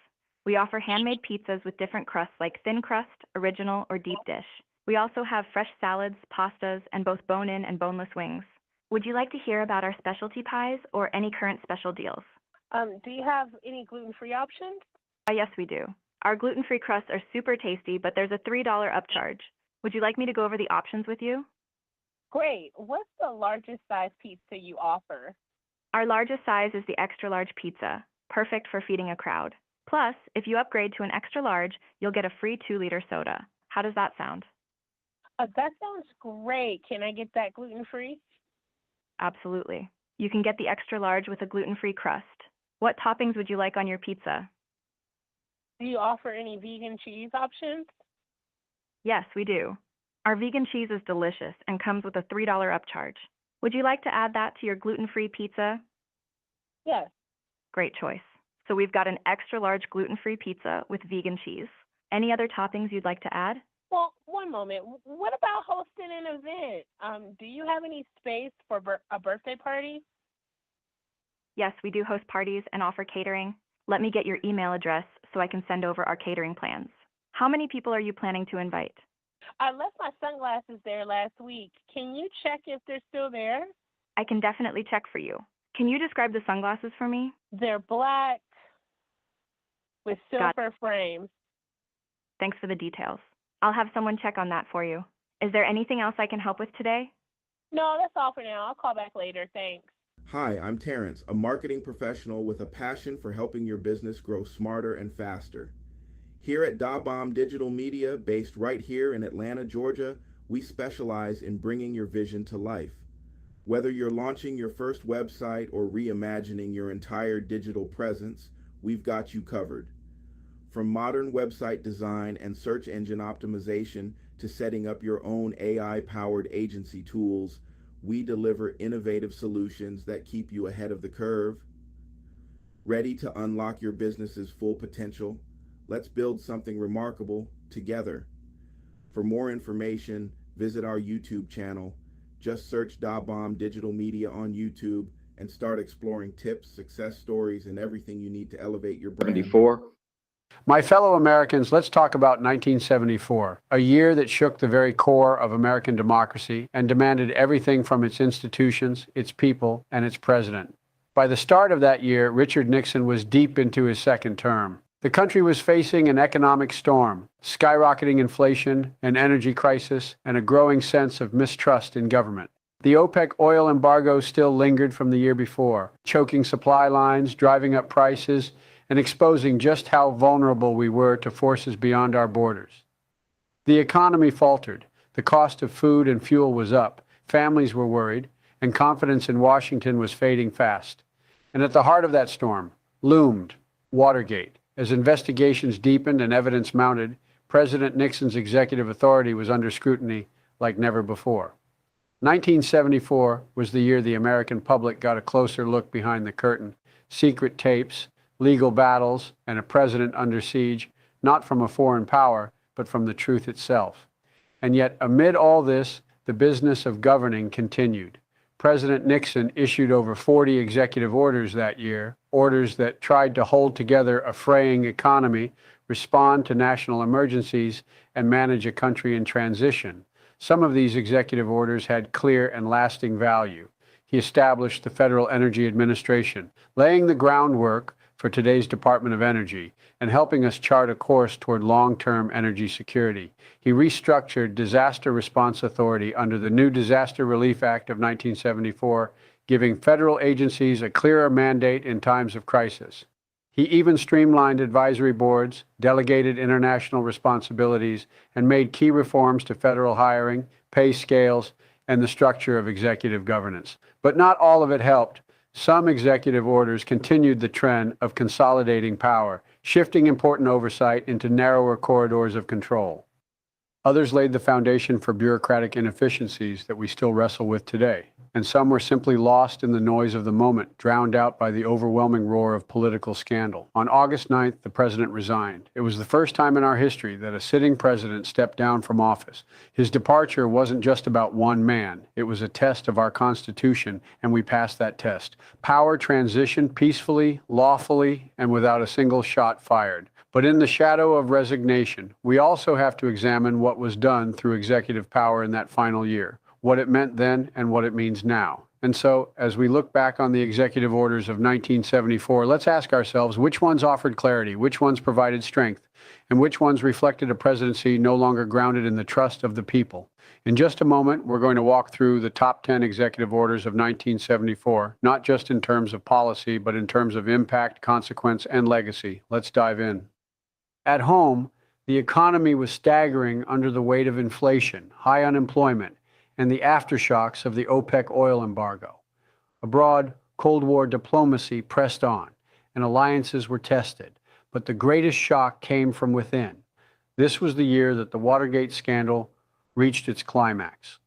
We offer handmade pizzas with different crusts like thin crust, original, or deep dish. We also have fresh salads, pastas, and both bone-in and boneless wings. Would you like to hear about our specialty pies or any current special deals? Do you have any gluten-free options? Yes, we do. Our gluten-free crusts are super tasty, but there's a $3 upcharge. Would you like me to go over the options with you? Great. What's the largest size pizza you offer? Our largest size is the extra large pizza, perfect for feeding a crowd. Plus, if you upgrade to an extra large, you'll get a free 2-liter soda. How does that sound? That sounds great. Can I get that gluten-free? Absolutely. You can get the extra large with a gluten-free crust. What toppings would you like on your pizza? Do you offer any vegan cheese options? Yes, we do. Our vegan cheese is delicious and comes with a $3 upcharge. Would you like to add that to your gluten-free pizza? Yes. Great choice. So we've got an extra large gluten-free pizza with vegan cheese. Any other toppings you'd like to add? Well, one moment. What about hosting an event? Do you have any space for a birthday party? Yes, we do host parties and offer catering. Let me get your email address so I can send over our catering plans. How many people are you planning to invite? I left my sunglasses there last week. Can you check if they're still there? I can definitely check for you. Can you describe the sunglasses for me? They're black with silver frames. Thanks for the details. I'll have someone check on that for you. Is there anything else I can help with today? No, that's all for now. I'll call back later. Thanks. Hi, I'm Terrence, a marketing professional with a passion for helping your business grow smarter and faster. Here at DaBomb Digital Media, based right here in Atlanta, Georgia, we specialize in bringing your vision to life. Whether you're launching your first website or reimagining your entire digital presence, we've got you covered. From modern website design and search engine optimization to setting up your own AI-powered agency tools, we deliver innovative solutions that keep you ahead of the curve. Ready to unlock your business's full potential? Let's build something remarkable together. For more information, visit our YouTube channel. Just search DaBomb Digital Media on YouTube and start exploring tips, success stories, and everything you need to elevate your brand. 74. My fellow Americans, let's talk about 1974, a year that shook the very core of American democracy and demanded everything from its institutions, its people, and its president. By the start of that year, Richard Nixon was deep into his second term. The country was facing an economic storm, skyrocketing inflation, an energy crisis, and a growing sense of mistrust in government. The OPEC oil embargo still lingered from the year before, choking supply lines, driving up prices, and exposing just how vulnerable we were to forces beyond our borders. The economy faltered, the cost of food and fuel was up, families were worried, and confidence in Washington was fading fast. And at the heart of that storm loomed Watergate. As investigations deepened and evidence mounted, President Nixon's executive authority was under scrutiny like never before. 1974 was the year the American public got a closer look behind the curtain. Secret tapes, legal battles, and a president under siege, not from a foreign power, but from the truth itself. And yet, amid all this, the business of governing continued. President Nixon issued over 40 executive orders that year, orders that tried to hold together a fraying economy, respond to national emergencies, and manage a country in transition. Some of these executive orders had clear and lasting value. He established the Federal Energy Administration, laying the groundwork for today's Department of Energy and helping us chart a course toward long-term energy security. He restructured Disaster Response Authority under the new Disaster Relief Act of 1974, giving federal agencies a clearer mandate in times of crisis. He even streamlined advisory boards, delegated international responsibilities, and made key reforms to federal hiring, pay scales, and the structure of executive governance. But not all of it helped. Some executive orders continued the trend of consolidating power, shifting important oversight into narrower corridors of control. Others laid the foundation for bureaucratic inefficiencies that we still wrestle with today, and some were simply lost in the noise of the moment, drowned out by the overwhelming roar of political scandal. On August 9th, the president resigned. It was the first time in our history that a sitting president stepped down from office. His departure wasn't just about one man. It was a test of our Constitution, and we passed that test. Power transitioned peacefully, lawfully, and without a single shot fired. But in the shadow of resignation, we also have to examine what was done through executive power in that final year, what it meant then and what it means now. And so, as we look back on the executive orders of 1974, let's ask ourselves which ones offered clarity, which ones provided strength, and which ones reflected a presidency no longer grounded in the trust of the people. In just a moment, we're going to walk through the top 10 executive orders of 1974, not just in terms of policy, but in terms of impact, consequence, and legacy. Let's dive in. At home, the economy was staggering under the weight of inflation, high unemployment, and the aftershocks of the OPEC oil embargo. Abroad, Cold War diplomacy pressed on, and alliances were tested. But the greatest shock came from within. This was the year that the Watergate scandal reached its climax.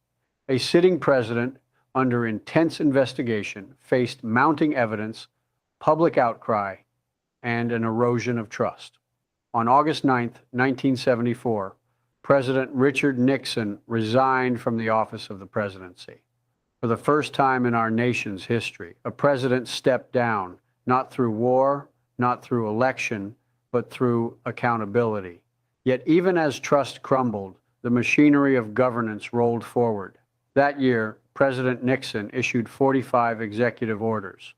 A sitting president, under intense investigation, faced mounting evidence, public outcry, and an erosion of trust. On August 9, 1974, President Richard Nixon resigned from the office of the presidency. For the first time in our nation's history, a president stepped down, not through war, not through election, but through accountability. Yet even as trust crumbled, the machinery of governance rolled forward. That year, President Nixon issued 45 executive orders.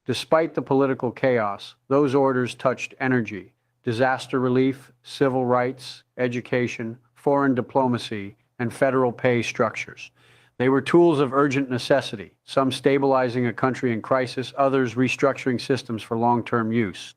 Despite the political chaos, those orders touched energy, disaster relief, civil rights, education, foreign diplomacy, and federal pay structures. They were tools of urgent necessity, some stabilizing a country in crisis, others restructuring systems for long-term use.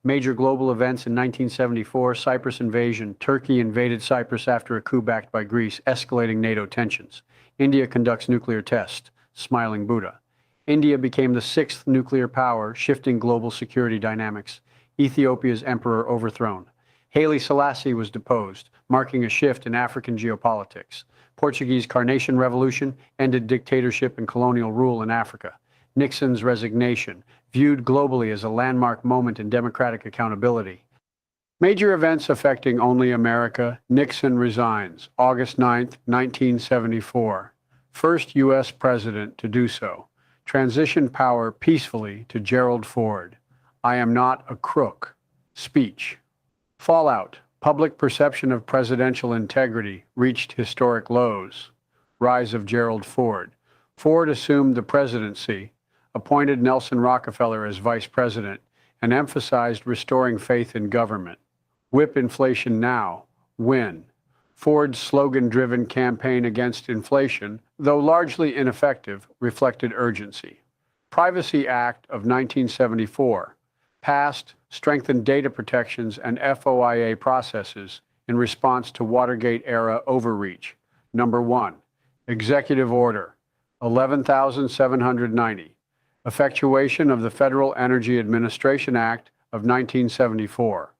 Major global events in 1974, Cyprus invasion, Turkey invaded Cyprus after a coup backed by Greece, escalating NATO tensions. India conducts nuclear tests, smiling Buddha. India became the 6th nuclear power, shifting global security dynamics. Ethiopia's emperor overthrown. Haile Selassie was deposed, marking a shift in African geopolitics. Portuguese Carnation Revolution ended dictatorship and colonial rule in Africa. Nixon's resignation, viewed globally as a landmark moment in democratic accountability. Major events affecting only America. Nixon resigns, August 9, 1974. First U.S. president to do so. Transitioned power peacefully to Gerald Ford. I am not a crook. Speech. Fallout. Public perception of presidential integrity reached historic lows. Rise of Gerald Ford. Ford assumed the presidency, appointed Nelson Rockefeller as vice president, and emphasized restoring faith in government. Whip inflation now. Win. Ford's slogan-driven campaign against inflation, though largely ineffective, reflected urgency. Privacy Act of 1974. Passed, strengthened data protections and FOIA processes in response to Watergate-era overreach. Number 1, Executive Order 11,790, effectuation of the Federal Energy Administration Act of 1974.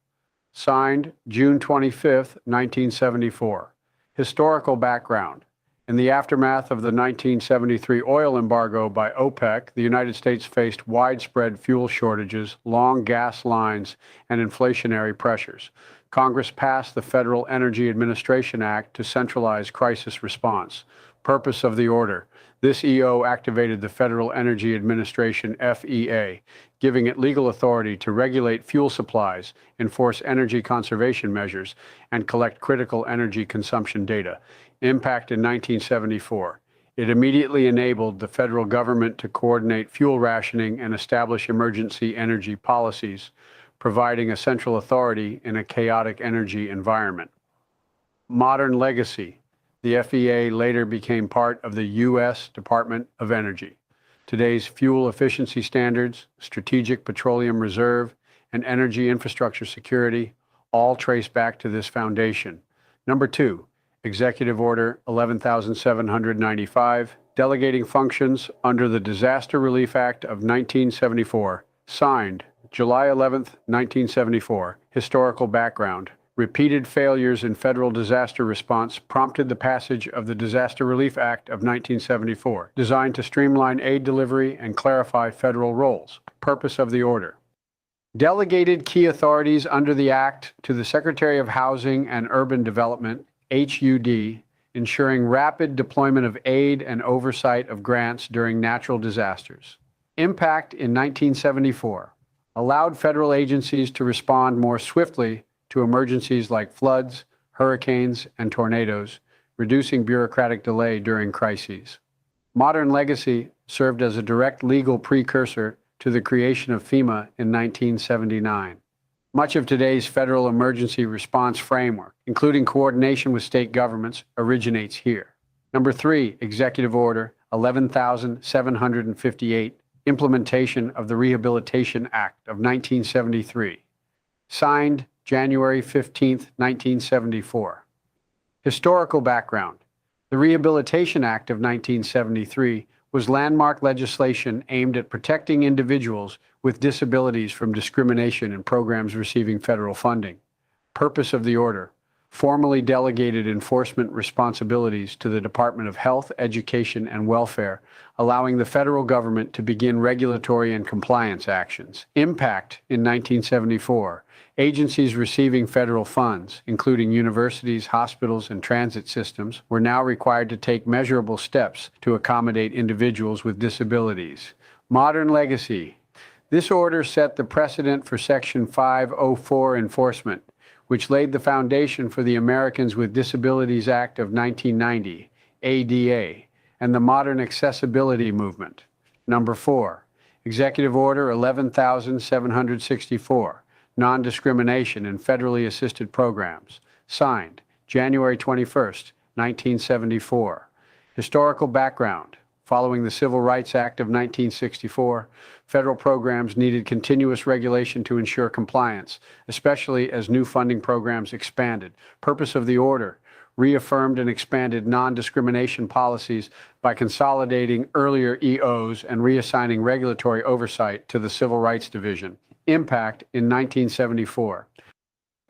Signed June 25, 1974. Historical background. In the aftermath of the 1973 oil embargo by OPEC, the United States faced widespread fuel shortages, long gas lines, and inflationary pressures. Congress passed the Federal Energy Administration Act to centralize crisis response. Purpose of the order. This EO activated the Federal Energy Administration, FEA, giving it legal authority to regulate fuel supplies, enforce energy conservation measures, and collect critical energy consumption data. Impact in 1974. It immediately enabled the federal government to coordinate fuel rationing and establish emergency energy policies, providing a central authority in a chaotic energy environment. Modern legacy. The FEA later became part of the U.S. Department of Energy. Today's fuel efficiency standards, strategic petroleum reserve, and energy infrastructure security all trace back to this foundation. Number 2, Executive Order 11,795, delegating functions under the Disaster Relief Act of 1974, signed July 11, 1974. Historical background. Repeated failures in federal disaster response prompted the passage of the Disaster Relief Act of 1974, designed to streamline aid delivery and clarify federal roles. Purpose of the order. Delegated key authorities under the Act to the Secretary of Housing and Urban Development, HUD, ensuring rapid deployment of aid and oversight of grants during natural disasters. Impact in 1974. Allowed federal agencies to respond more swiftly to emergencies like floods, hurricanes, and tornadoes, reducing bureaucratic delay during crises. Modern legacy served as a direct legal precursor to the creation of FEMA in 1979. Much of today's federal emergency response framework, including coordination with state governments, originates here. Number 3, Executive Order 11,758, implementation of the Rehabilitation Act of 1973. Signed January 15, 1974. Historical background. The Rehabilitation Act of 1973 was landmark legislation aimed at protecting individuals with disabilities from discrimination in programs receiving federal funding. Purpose of the order. Formally delegated enforcement responsibilities to the Department of Health, Education, and Welfare, allowing the federal government to begin regulatory and compliance actions. Impact in 1974. Agencies receiving federal funds, including universities, hospitals, and transit systems, were now required to take measurable steps to accommodate individuals with disabilities. Modern legacy. This order set the precedent for Section 504 enforcement, which laid the foundation for the Americans with Disabilities Act of 1990, ADA, and the modern accessibility movement. Number 4, Executive Order 11,764, Non-Discrimination in Federally Assisted Programs, signed January 21, 1974. Historical background. Following the Civil Rights Act of 1964, federal programs needed continuous regulation to ensure compliance, especially as new funding programs expanded. Purpose of the order. Reaffirmed and expanded non-discrimination policies by consolidating earlier EOs and reassigning regulatory oversight to the Civil Rights Division. Impact in 1974.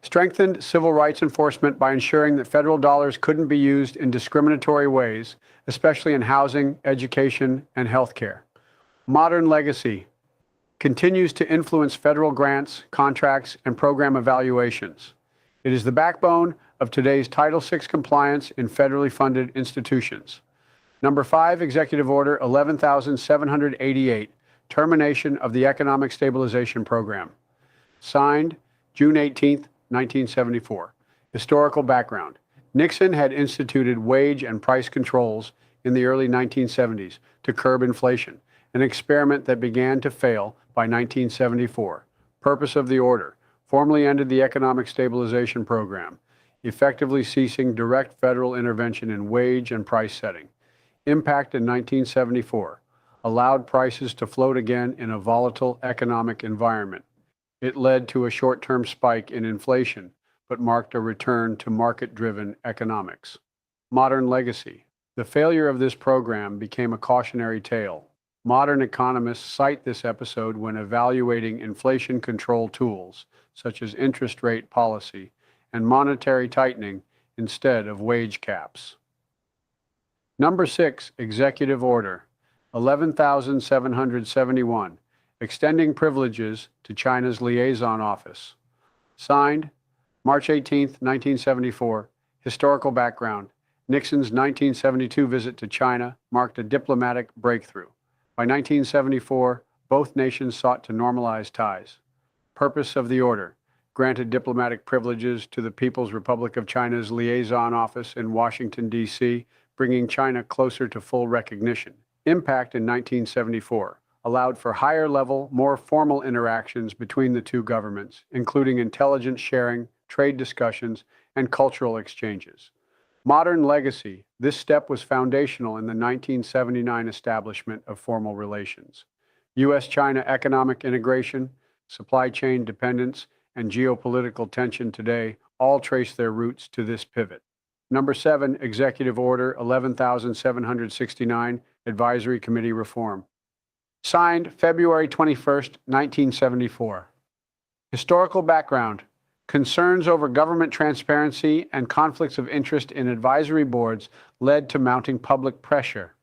Strengthened civil rights enforcement by ensuring that federal dollars couldn't be used in discriminatory ways, especially in housing, education, and healthcare. Modern legacy. Continues to influence federal grants, contracts, and program evaluations. It is the backbone of today's Title VI compliance in federally funded institutions. Number 5, Executive Order 11,788, termination of the Economic Stabilization Program. Signed June 18, 1974. Historical background. Nixon had instituted wage and price controls in the early 1970s to curb inflation, an experiment that began to fail by 1974. Purpose of the order. Formally ended the Economic Stabilization Program, effectively ceasing direct federal intervention in wage and price setting. Impact in 1974. Allowed prices to float again in a volatile economic environment. It led to a short-term spike in inflation, but marked a return to market-driven economics. Modern legacy. The failure of this program became a cautionary tale. Modern economists cite this episode when evaluating inflation control tools, such as interest rate policy and monetary tightening instead of wage caps. Number 6, Executive Order 11,771, extending privileges to China's liaison office. Signed March 18, 1974. Historical background. Nixon's 1972 visit to China marked a diplomatic breakthrough. By 1974, both nations sought to normalize ties. Purpose of the order: granted diplomatic privileges to the People's Republic of China's liaison office in Washington, D.C., bringing China closer to full recognition. Impact in 1974 allowed for higher level, more formal interactions between the two governments, including intelligence sharing, trade discussions, and cultural exchanges. Modern legacy: this step was foundational in the 1979 establishment of formal relations. U.S.-China economic integration, supply chain dependence, and geopolitical tension today all trace their roots to this pivot. Number 7, Executive Order 11,769, Advisory Committee Reform. Signed February 21, 1974. Historical background: concerns over government transparency and conflicts of interest in advisory boards led to mounting public pressure.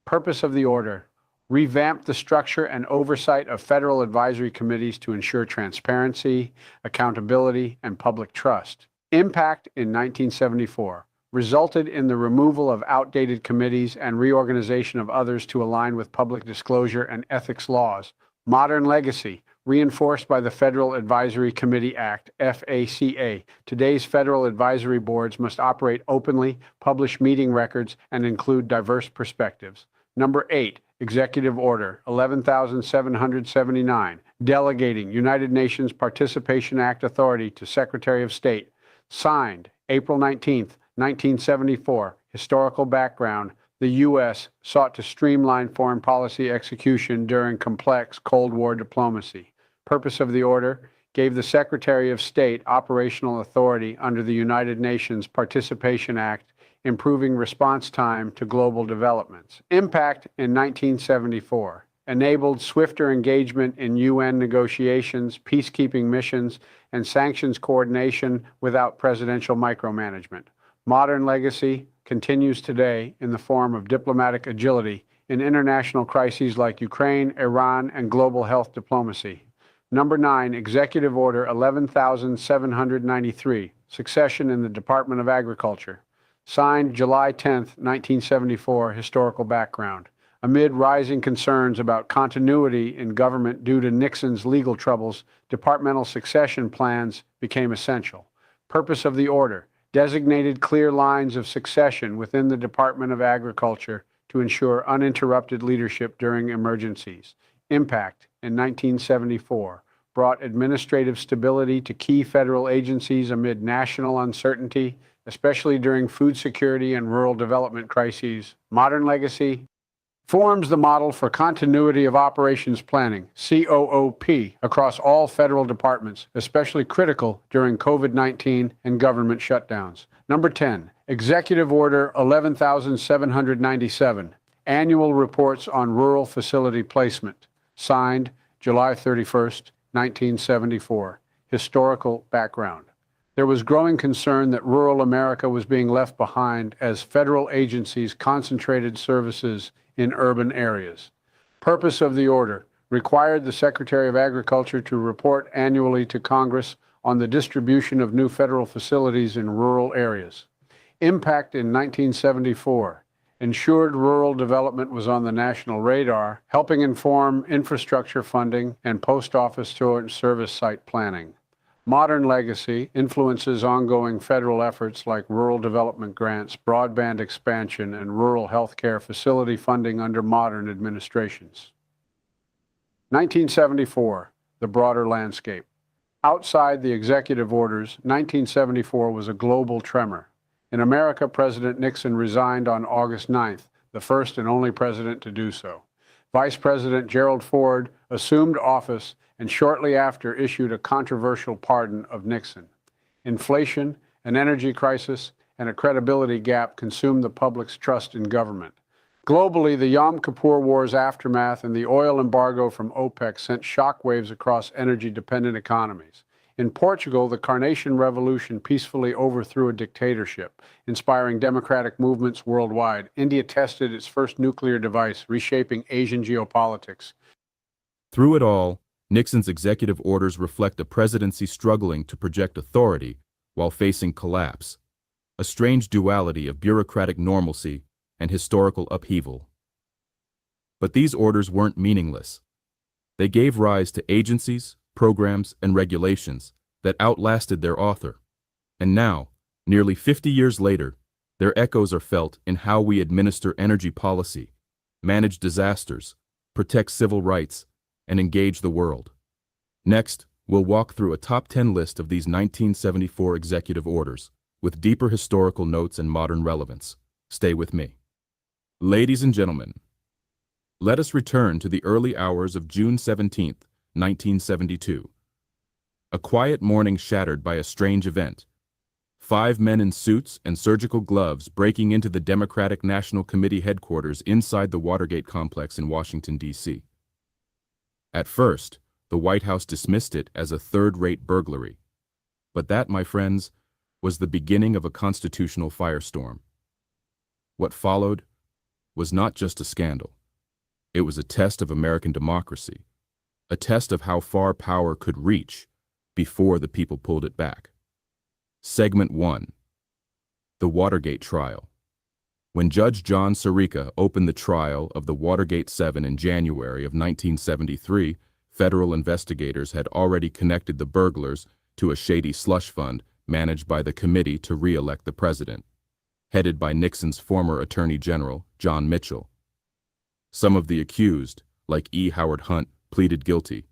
Purpose of the order: revamp the structure and oversight of federal advisory committees to ensure transparency, accountability, and public trust. Impact in 1974 resulted in the removal of outdated committees and reorganization of others to align with public disclosure and ethics laws. Modern legacy: reinforced by the Federal Advisory Committee Act, FACA. Today's federal advisory boards must operate openly, publish meeting records, and include diverse perspectives. Number 8, Executive Order 11,779, delegating United Nations Participation Act authority to Secretary of State. Signed April 19, 1974. Historical background: the U.S. sought to streamline foreign policy execution during complex Cold War diplomacy. Purpose of the order: gave the Secretary of State operational authority under the United Nations Participation Act, improving response time to global developments. Impact in 1974 enabled swifter engagement in UN negotiations, peacekeeping missions, and sanctions coordination without presidential micromanagement. Modern legacy continues today in the form of diplomatic agility in international crises like Ukraine, Iran, and global health diplomacy. Number 9, Executive Order 11,793, succession in the Department of Agriculture. Signed July 10, 1974, historical background. Amid rising concerns about continuity in government due to Nixon's legal troubles, departmental succession plans became essential. Purpose of the order: designated clear lines of succession within the Department of Agriculture to ensure uninterrupted leadership during emergencies. Impact in 1974 brought administrative stability to key federal agencies amid national uncertainty, especially during food security and rural development crises. Modern legacy forms the model for continuity of operations planning, COOP, across all federal departments, especially critical during COVID-19 and government shutdowns. Number 10, Executive Order 11,797, Annual Reports on Rural Facility Placement. Signed July 31st, 1974. Historical background: there was growing concern that rural America was being left behind as federal agencies concentrated services in urban areas. Purpose of the order: required the Secretary of Agriculture to report annually to Congress on the distribution of new federal facilities in rural areas. Impact in 1974: ensured rural development was on the national radar, helping inform infrastructure funding and post office service site planning. Modern legacy influences ongoing federal efforts like rural development grants, broadband expansion, and rural health care facility funding under modern administrations. 1974, the broader landscape. Outside the executive orders, 1974 was a global tremor. In America, President Nixon resigned on August 9th, the first and only president to do so. Vice President Gerald Ford assumed office and shortly after issued a controversial pardon of Nixon. Inflation, an energy crisis, and a credibility gap consumed the public's trust in government. Globally, the Yom Kippur War's aftermath and the oil embargo from OPEC sent shockwaves across energy-dependent economies. In Portugal, the Carnation Revolution peacefully overthrew a dictatorship, inspiring democratic movements worldwide. India tested its first nuclear device, reshaping Asian geopolitics. Through it all, Nixon's executive orders reflect a presidency struggling to project authority while facing collapse, a strange duality of bureaucratic normalcy and historical upheaval. But these orders weren't meaningless. They gave rise to agencies, programs, and regulations that outlasted their author. And now, nearly 50 years later, their echoes are felt in how we administer energy policy, manage disasters, protect civil rights, and engage the world. Next, we'll walk through a top 10 list of these 1974 executive orders, with deeper historical notes and modern relevance. Stay with me. Ladies and gentlemen, let us return to the early hours of June 17, 1972. A quiet morning shattered by a strange event. 5 men in suits and surgical gloves breaking into the Democratic National Committee headquarters inside the Watergate complex in Washington, D.C. At first, the White House dismissed it as a third-rate burglary. But that, my friends, was the beginning of a constitutional firestorm. What followed was not just a scandal. It was a test of American democracy, a test of how far power could reach before the people pulled it back. Segment 1. The Watergate Trial. When Judge John Sirica opened the trial of the Watergate 7 in January of 1973, federal investigators had already connected the burglars to a shady slush fund managed by the Committee to Re-elect the President, headed by Nixon's former Attorney General, John Mitchell. Some of the accused, like E. Howard Hunt, pleaded guilty.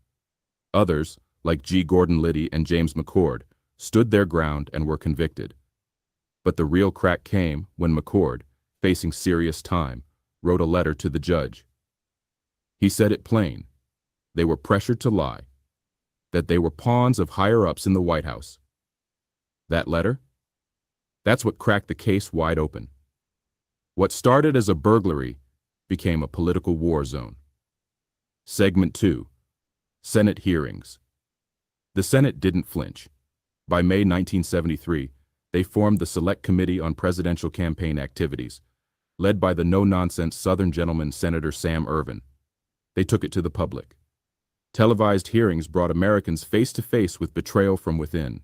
Others, like G. Gordon Liddy and James McCord, stood their ground and were convicted. But the real crack came when McCord, facing serious time, wrote a letter to the judge. He said it plain. They were pressured to lie, that they were pawns of higher-ups in the White House. That letter? That's what cracked the case wide open. What started as a burglary became a political war zone. Segment 2. Senate Hearings. The Senate didn't flinch. By May 1973, they formed the Select Committee on Presidential Campaign Activities, led by the no-nonsense Southern gentleman Senator Sam Ervin. They took it to the public. Televised hearings brought Americans face-to-face with betrayal from within.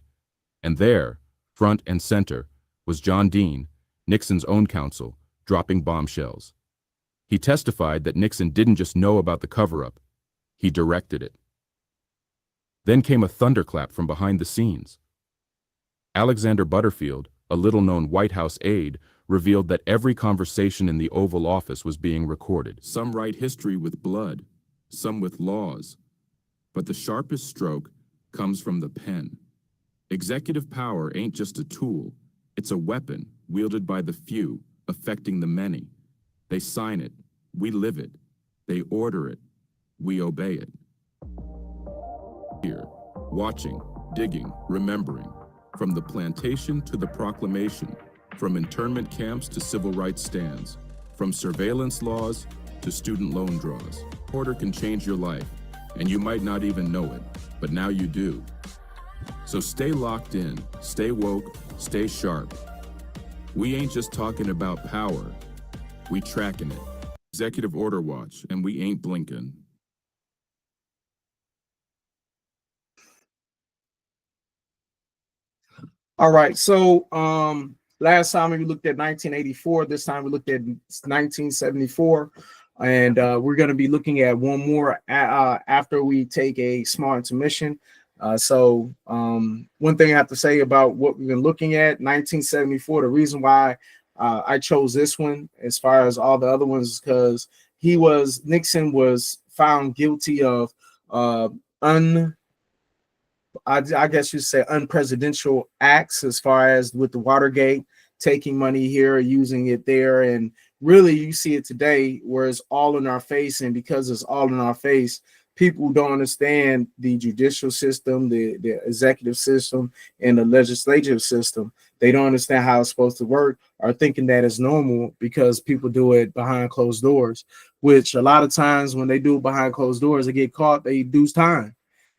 And there, front and center, was John Dean, Nixon's own counsel, dropping bombshells. He testified that Nixon didn't just know about the cover-up, he directed it. Then came a thunderclap from behind the scenes. Alexander Butterfield, a little-known White House aide, revealed that every conversation in the Oval Office was being recorded. Some write history with blood, some with laws. But the sharpest stroke comes from the pen. Executive power ain't just a tool, it's a weapon wielded by the few, affecting the many. They sign it, we live it. They order it, we obey it. Here, watching, digging, remembering. From the plantation to the proclamation, from internment camps to civil rights stands, from surveillance laws to student loan draws. Order can change your life, and you might not even know it, but now you do. So stay locked in, stay woke, stay sharp. We ain't just talking about power, we tracking it. Executive Order Watch, and we ain't blinking. All right, so last time we looked at 1984. This time we looked at 1974, and we're going to be looking at one more after we take a small intermission. One thing I have to say about what we've been looking at, 1974, the reason why I chose this one as far as all the other ones is because Nixon was found guilty of I guess you'd say unpresidential acts as far as with the Watergate, taking money here, using it there. And really you see it today where it's all in our face. And because it's all in our face, people don't understand the judicial system, the executive system, and the legislative system. They don't understand how it's supposed to work, or thinking that it's normal because people do it behind closed doors, which a lot of times when they do it behind closed doors, they get caught, they do time.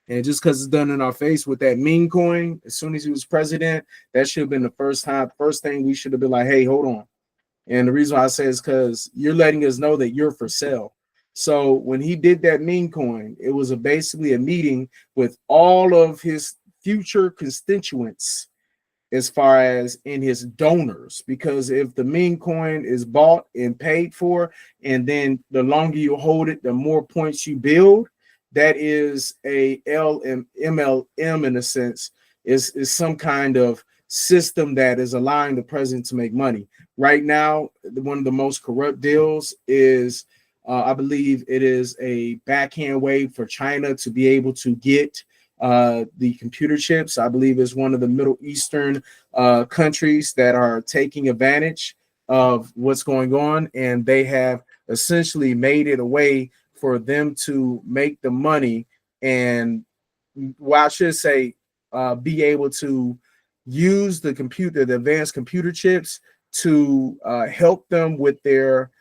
And just because it's done in our face with that meme coin, as soon as he was president, that should have been the first thing we should have been like, hey, hold on. And the reason why I say is because you're letting us know that you're for sale. So when he did that meme coin, it was basically a meeting with all of his future constituents as far as in his donors, because if the meme coin is bought and paid for, and then the longer you hold it, the more points you build, that is a MLM in a sense, is some kind of system that is allowing the president to make money. Right now, one of the most corrupt deals is, I believe it is a backhand way for China to be able to get the computer chips. I believe is one of the Middle Eastern countries that are taking advantage of what's going on, and they have essentially made it a way for them to make the money, and well, I should say, be able to use the advanced computer chips to help them with their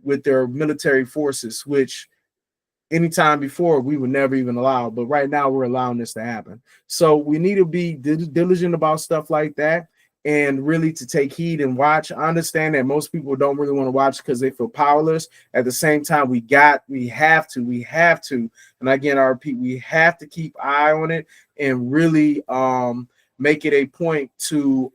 military forces, which anytime before we would never even allow, but right now we're allowing this to happen. So we need to be diligent about stuff like that, and really to take heed and watch. I understand that most people don't really want to watch because they feel powerless. At the same time, we have to, and again, I repeat, we have to keep eye on it and really make it a point to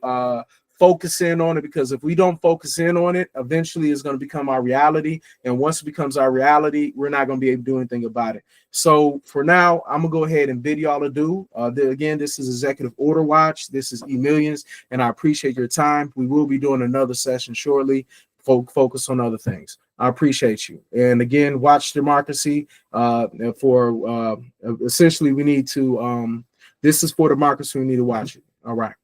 focus in on it, because if we don't focus in on it, eventually it's going to become our reality. And once it becomes our reality, we're not going to be able to do anything about it. So for now, I'm going to go ahead and bid y'all adieu. Again, this is Executive Order Watch. This is E-Millions, and I appreciate your time. We will be doing another session shortly. Focus on other things. I appreciate you. And again, watch democracy. Essentially, we need to, this is for democracy. We need to watch it. All right.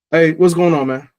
Hey, what's going on, man?